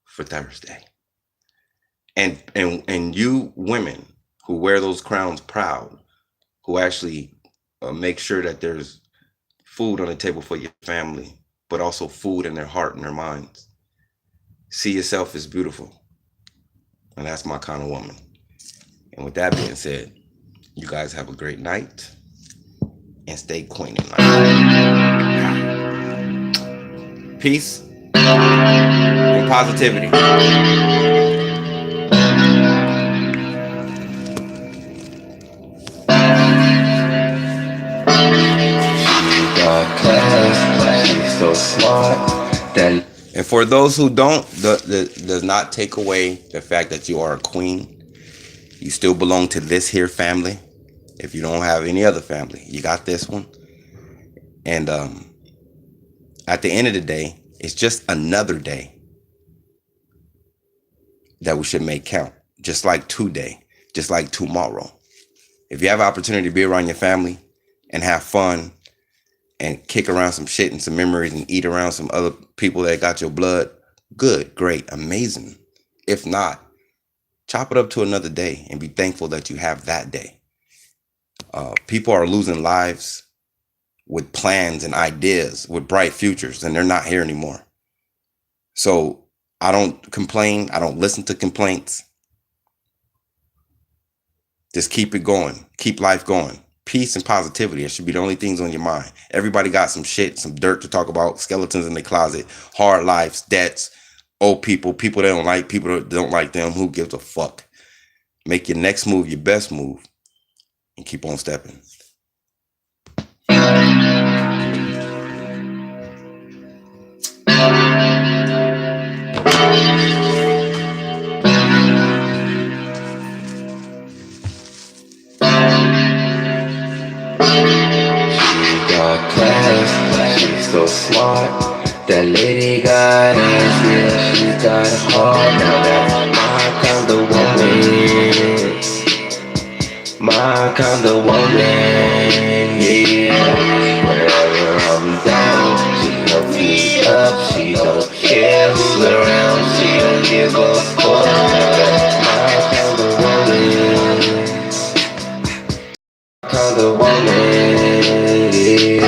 for Thursday. And you women who wear those crowns proud, who actually make sure that there's food on the table for your family, but also food in their heart and their minds. See yourself as beautiful. And that's my kind of woman. And with that being said, you guys have a great night and stay queen at night. Peace and positivity. She's so smart that. And for those who don't, does not take away the fact that you are a queen. You still belong to this here family. If you don't have any other family, you got this one. And at the end of the day, it's just another day that we should make count. Just like today, just like tomorrow. If you have an opportunity to be around your family and have fun and kick around some shit and some memories and eat around some other people that got your blood, good, great, amazing. If not, chop it up to another day and be thankful that you have that day. People are losing lives with plans and ideas, with bright futures, and they're not here anymore. So I don't complain. I don't listen to complaints. Just keep it going. Keep life going. Peace and positivity. It should be the only things on your mind. Everybody got some shit, some dirt to talk about, skeletons in the closet, hard lives, debts, old people, people they don't like, people that don't like them. Who gives a fuck? Make your next move your best move and keep on stepping. She's so smart. That lady got ass, yeah, she got a heart. Now that's my kind of woman. My kind of woman, yeah. Whenever I'm down, she helps me up. She don't care who's around. She don't give a fuck. Now that's my kind of woman, yeah.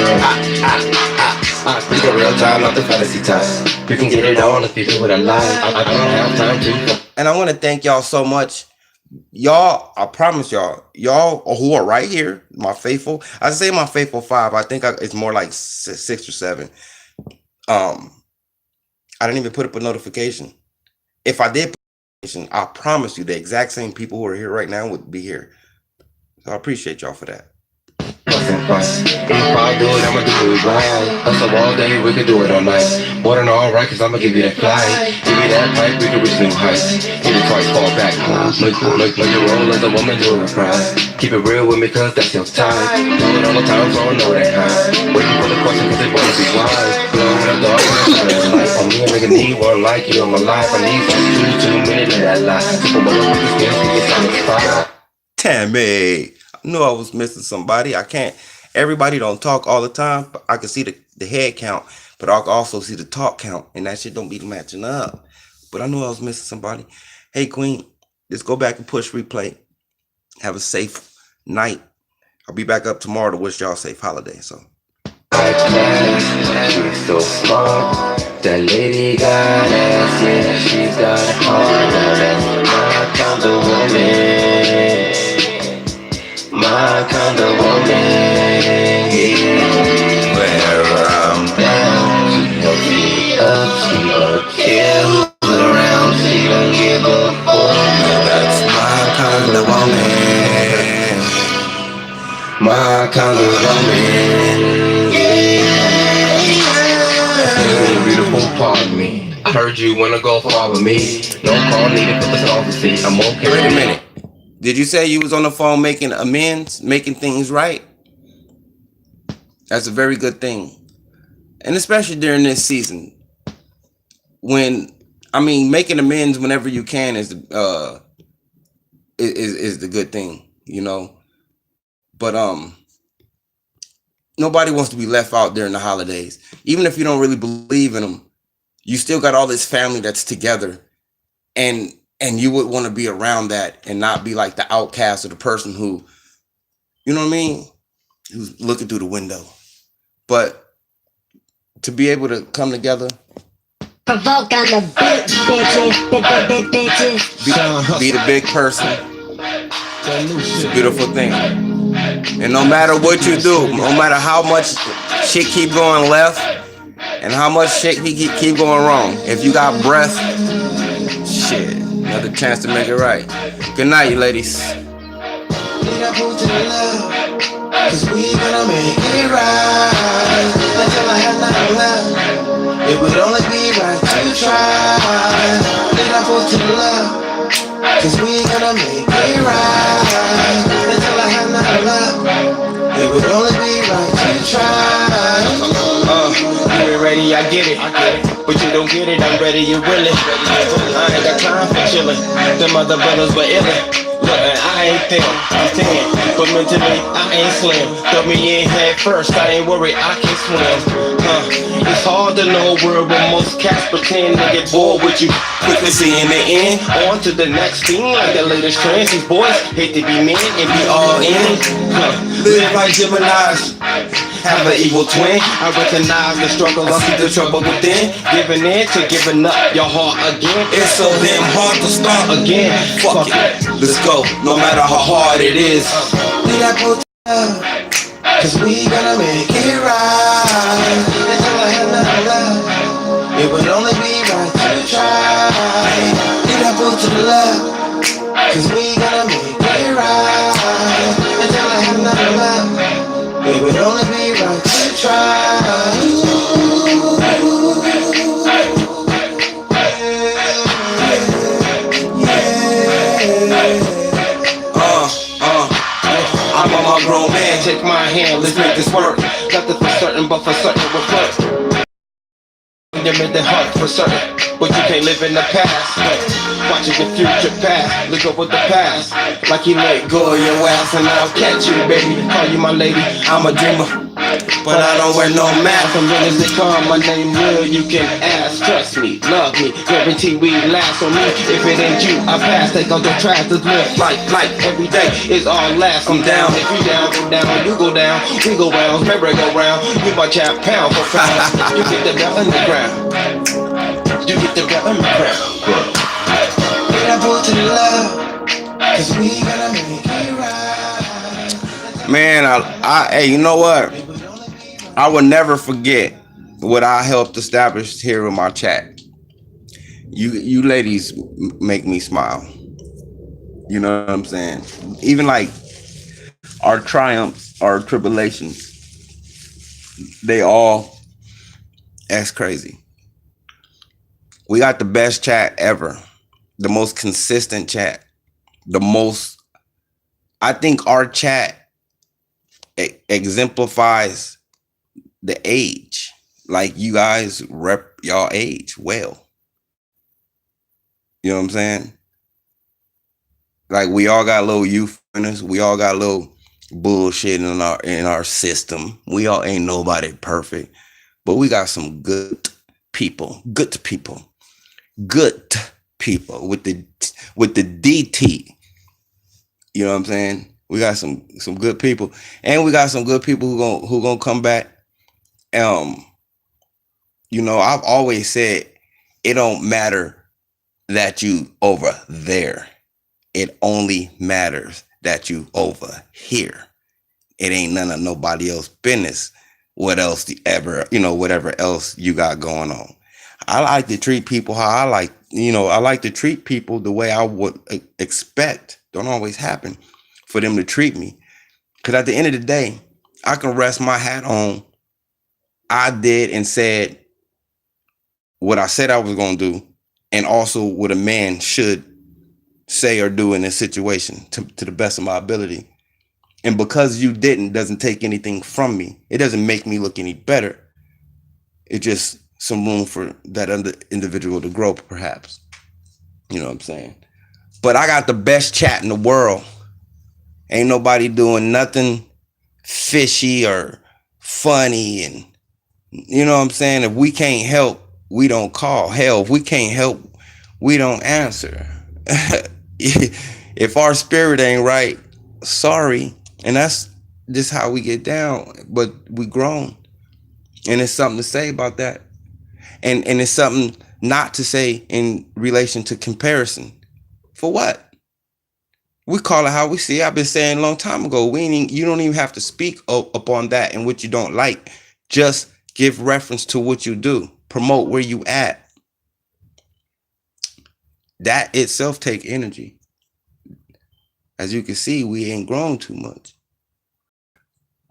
We got real time, not the fantasy time. You can get it on if you do what I like. I don't have time to. And I want to thank y'all so much. Y'all, I promise y'all who are right here, my faithful. I say my faithful 5. I think it's more like 6 or 7. I didn't even put up a notification. If I did put a notification, I promise you the exact same people who are here right now would be here. So I appreciate y'all for that. If I do it, I'ma do it right. Hustle all day, we can do it all night. More than all right, cause I'ma give you that flight. Give me that pipe, we can reach new heights. Hit it twice, fall back. Make you roll as a woman, do it right. Keep it real with me, cause that's your time. Do it all the time, so I know that kind. Waiting for the question, cause they wanna be wise. Blow in the dark, light. On me, I make a need one like you in my life. I need some 2 minutes of that life. Super well with the skills, get satisfied. Tammy, I knew I was missing somebody. I can't. Everybody don't talk all the time. But I can see the head count, but I can also see the talk count, and that shit don't be matching up. But I knew I was missing somebody. Hey, Queen, just go back and push replay. Have a safe night. I'll be back up tomorrow to wish y'all a safe holiday. So. She's so lady got ass, yeah, she's got a heart. That's my kind of woman. My kind of woman, yeah. Where I'm down, she don't keep up, she don't kill around, she don't give a fuck. That's my kind of woman. My kind of woman, yeah. Hey, beautiful, pardon me. I heard you wanna go far with me. Don't call me to put this off the seat. I'm okay. Wait a minute. Did you say you was on the phone making amends, making things right? That's a very good thing. And especially during this season. Making amends whenever you can is the good thing, you know. But nobody wants to be left out during the holidays. Even if you don't really believe in them, you still got all this family that's together, and you would want to be around that and not be like the outcast or the person who, you know what I mean, who's looking through the window. But to be able to come together, provoke on the beat, bitches. Be the big person. It's a beautiful thing. And no matter what you do, no matter how much shit keep going left and how much shit keep going wrong, if you got breath, shit, another chance to make it right. Good night, you ladies. Cause we gonna make it right. Until I have nothing left, it would only be right to try. Lead I put to the left. Cause we gonna make it right. Until I have nothing left, it would only be right to try. You ain't ready, I get it. But you don't get it, I'm ready, you willing. I ain't got time for chillin'. Them other brothers were illin'. Look, I ain't thin, I'm tan, but mentally I ain't slim. Throw me in head first, I ain't worried, I can swim. It's hard to know where most cats pretend they get bored with you. Quickly seeing the end, on to the next thing. Like the latest trends, these boys hate to be men and be all in. Live like Gemini's, have an evil twin. I recognize the struggle, I see the trouble within. Giving in to giving up your heart again. It's so damn hard to start again. Fuck it, let's go, no matter how hard it is. We got put up, cause we gonna make it right. Until I have nothing left, it would only be right to try. We got put to the left, cause we gonna make it right. Until I have nothing left, it would only be right to try. I'm on my grown man, take my hand, let's make this work. Nothing for certain, but for certain we're first. You're in the heart for certain, but you can't live in the past. Watching the future pass, look over the past. Like you let go of your ass and I'll catch you, baby. Call you my lady, I'm a dreamer, but I don't wear no mask. From real as they come, my name real, you can ask. Trust me, love me, guarantee we last on me. If it ain't you, I pass, take out the trash. Let's live like every day is all last. I'm down, if you down, go down, you go down, we go round, merry go round. You my chap, pound for pound. You get the bell in the ground, you get the bell in the ground. Get that boy to the love, cause we gonna make it right. Man, hey, you know what? I will never forget what I helped establish here in my chat. You ladies make me smile. You know what I'm saying? Even like our triumphs, our tribulations, they all, that's crazy. We got the best chat ever. The most consistent chat. I think our chat exemplifies the age. Like you guys rep y'all age well. You know what I'm saying? Like we all got a little youth in us. We all got a little bullshit in our system. We all ain't nobody perfect, but we got some good people with the DT. You know what I'm saying? We got some good people, and we got some good people who gonna come back. You you know, I've always said it don't matter that you over there. It only matters that you over here. It ain't none of nobody else business. What else ever, you know, whatever else you got going on. I like to treat people how I like, you know, I like to treat people the way I would expect. Don't always happen for them to treat me. Because at the end of the day, I can rest my hat on I did and said what I said I was going to do, and also what a man should say or do in this situation to the best of my ability. And because you didn't doesn't take anything from me. It doesn't make me look any better. It's just some room for that other individual to grow, perhaps. You know what I'm saying? But I got the best chat in the world. Ain't nobody doing nothing fishy or funny. And you know what I'm saying? If we can't help, we don't call. Hell, if we can't help, we don't answer. If our spirit ain't right, sorry. And that's just how we get down. But we grown. And it's something to say about that. And it's something not to say in relation to comparison. For what? We call it how we see it. I've been saying a long time ago, you don't even have to speak upon that and what you don't like. Just give reference to what you do. Promote where you at. That itself take energy. As you can see, we ain't grown too much.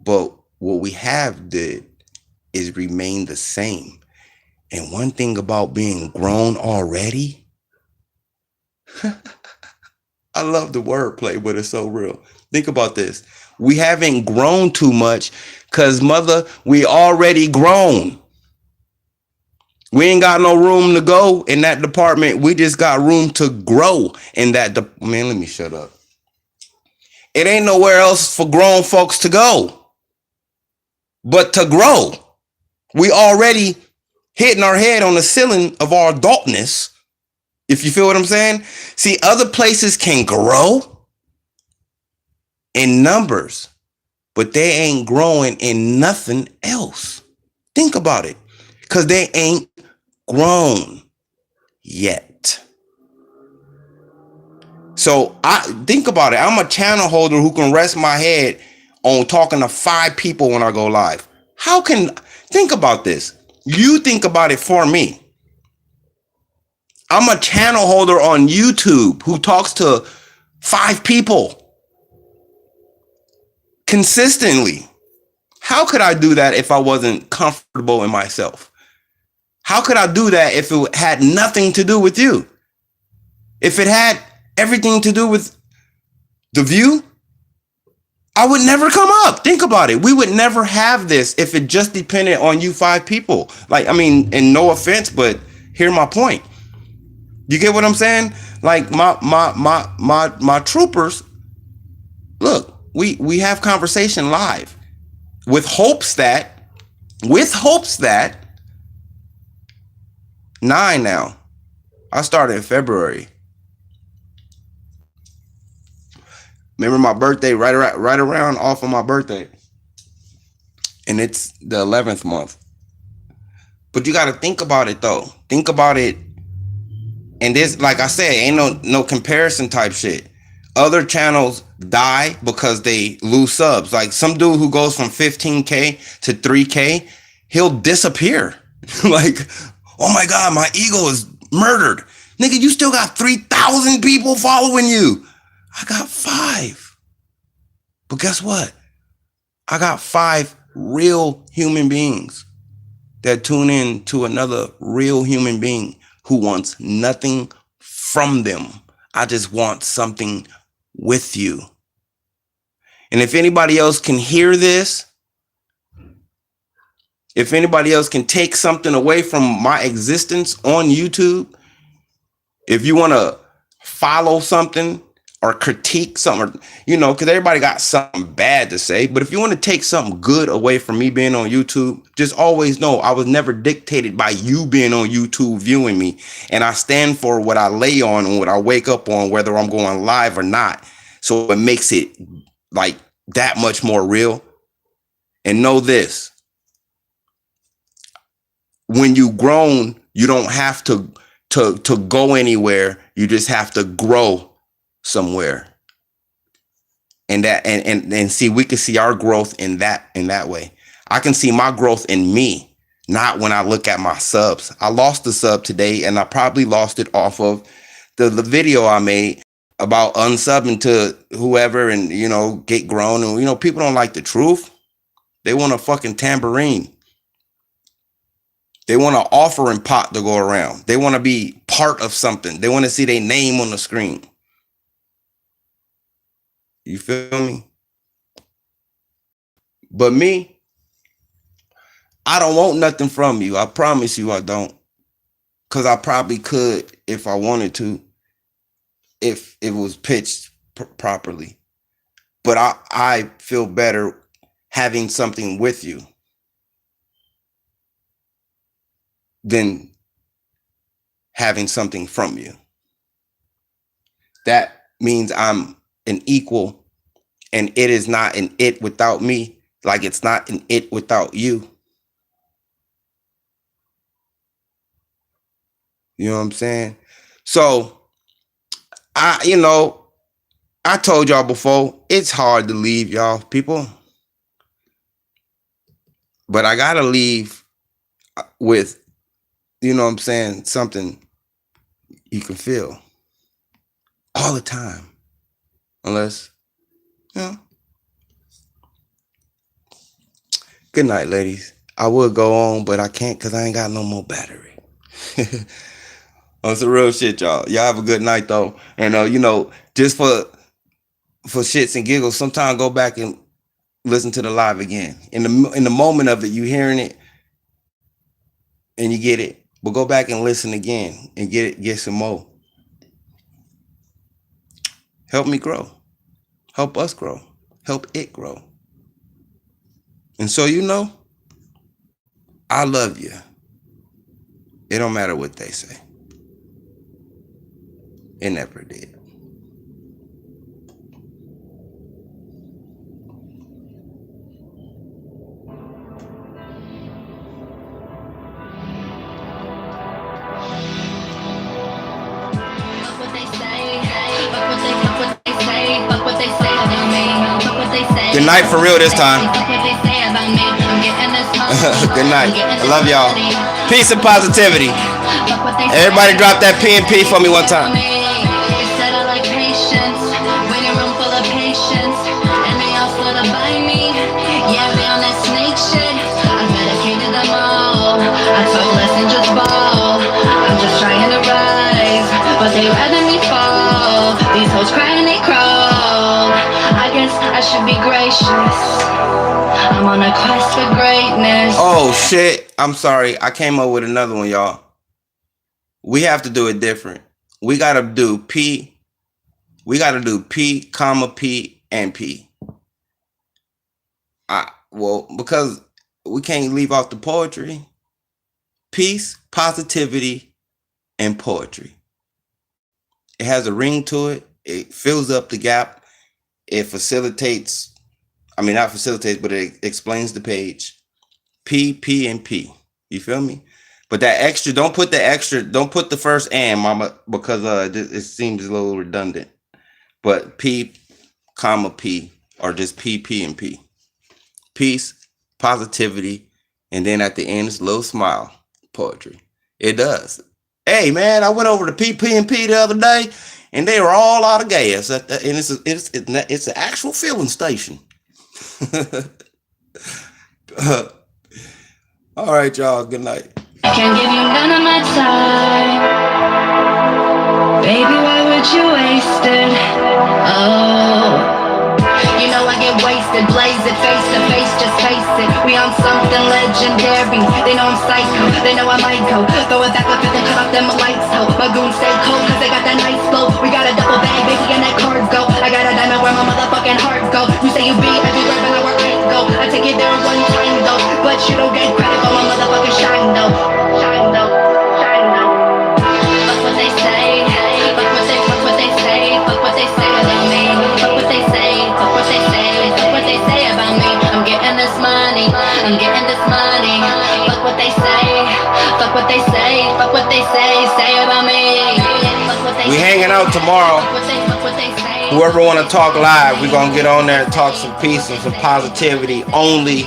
But what we have did is remain the same. And one thing about being grown already, I love the wordplay, but it's so real. Think about this. We haven't grown too much because, mother, we already grown. We ain't got no room to go in that department. We just got room to grow in that. Man, let me shut up. It ain't nowhere else for grown folks to go but to grow. We already hitting our head on the ceiling of our adultness. If you feel what I'm saying? See, other places can grow in numbers, but they ain't growing in nothing else. Think about it, because they ain't grown yet. So I think about it. I'm a channel holder who can rest my head on talking to 5 people when I go live. Think about this. You think about it for me. I'm a channel holder on YouTube who talks to 5 people consistently. How could I do that if I wasn't comfortable in myself? How could I do that if it had nothing to do with you? If it had everything to do with the view, I would never come up. Think about it. We would never have this if it just depended on you 5 people. Like, I mean, and no offense, but here's my point. You get what I'm saying? Like my troopers, look, we have conversation live with hopes that 9 now. I started in February. Remember my birthday, right around off of my birthday. And it's the 11th month. But you got to think about it though. Think about it. And this, like I said, ain't no comparison type shit. Other channels die because they lose subs. Like some dude who goes from 15K to 3K, he'll disappear. Like, oh my God, my ego is murdered. Nigga, you still got 3,000 people following you. I got 5. But guess what? I got 5 real human beings that tune in to another real human being who wants nothing from them. I just want something with you. And if anybody else can hear this, if anybody else can take something away from my existence on YouTube, if you want to follow something or critique something, you know, because everybody got something bad to say. But if you want to take something good away from me being on YouTube, just always know I was never dictated by you being on YouTube viewing me. And I stand for what I lay on and what I wake up on, whether I'm going live or not. So it makes it like that much more real. And know this. when you grown, you don't have to go anywhere. You just have to grow somewhere. And that and see, we can see our growth in that way. I can see my growth in me, not when I look at my subs. I lost the sub today, and I probably lost it off of the video I made about unsubbing to whoever and, you know, get grown. And, you know, people don't like the truth. They want a fucking tambourine. They want an offering pot to go around. They want to be part of something. They want to see their name on the screen. You feel me? But me, I don't want nothing from you. I promise you I don't. Because I probably could if I wanted to, if it was pitched properly. But I feel better having something with you than having something from you. That means I'm an equal, and it is not an it without me, like it's not an it without you. You know what I'm saying? So I told y'all before, it's hard to leave y'all people, but I gotta leave with, you know what I'm saying, something you can feel all the time. Unless, you know. Good night, ladies. I would go on, but I can't because I ain't got no more battery. On some real shit, y'all. Y'all have a good night, though. And, you know, just for shits and giggles, sometimes go back and listen to the live again. In the moment of it, you hearing it and you get it. But go back and listen again and get some more. Help me grow. Help us grow. Help it grow. And so, you know, I love you. It don't matter what they say. It never did. Good night for real this time. Good night. I love y'all. Peace and positivity. Everybody drop that P&P for me one time. I talk less and just ball. I'm just trying to rise, but they rather me fall. These hoes cry and they crawl. I guess I should be gracious. I'm on a quest for greatness. Oh shit, I'm sorry. I came up with another one, y'all. We have to do it different. We gotta do P. We gotta do P, comma, P, and P. Well, because we can't leave off the poetry. Peace, positivity, and poetry. It has a ring to it. It fills up the gap. It facilitates, not facilitates, but it explains the page. P, P, and P. You feel me? But that extra, don't put the first and, mama, because it seems a little redundant. But P, comma, P, or just P, P, and P. Peace, positivity, and then at the end, it's a little smile. Poetry. It does. Hey man, I went over to PP&P the other day, and they were all out of gas. And it's an actual filling station. All right, y'all. Good night. Can't give you none of my time, baby. Why would you waste it? Oh. You know I get wasted, blaze it face to face, just face it. We on something legendary. They know I'm psycho, they know I might go. Throw it back up and then cut off them lights, ho. My goons stay cold cause they got that nice flow. We got a double bag, baby, and that cargo. I got a diamond where my motherfucking heart go. You say you be everywhere, but I where I go. I take it there one time though, but you don't get credit for my motherfucking shine though. Shine though, shine though. Fuck what they say, fuck what they say, fuck what they say about me. Fuck what they say, fuck what they say, fuck what they say about me. I'm getting this money, I'm getting this money. Fuck what they say, what they say, fuck what they say about me. Fuck what they We say, hanging out tomorrow. fuck what they say. Whoever want to talk live, we're going to get on there and talk some peace and some positivity only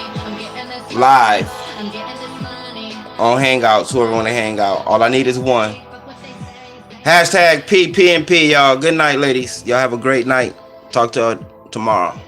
live on Hangouts. Whoever want to hang out. All I need is one. Hashtag PPNP, y'all. Good night, ladies. Y'all have a great night. Talk to you tomorrow.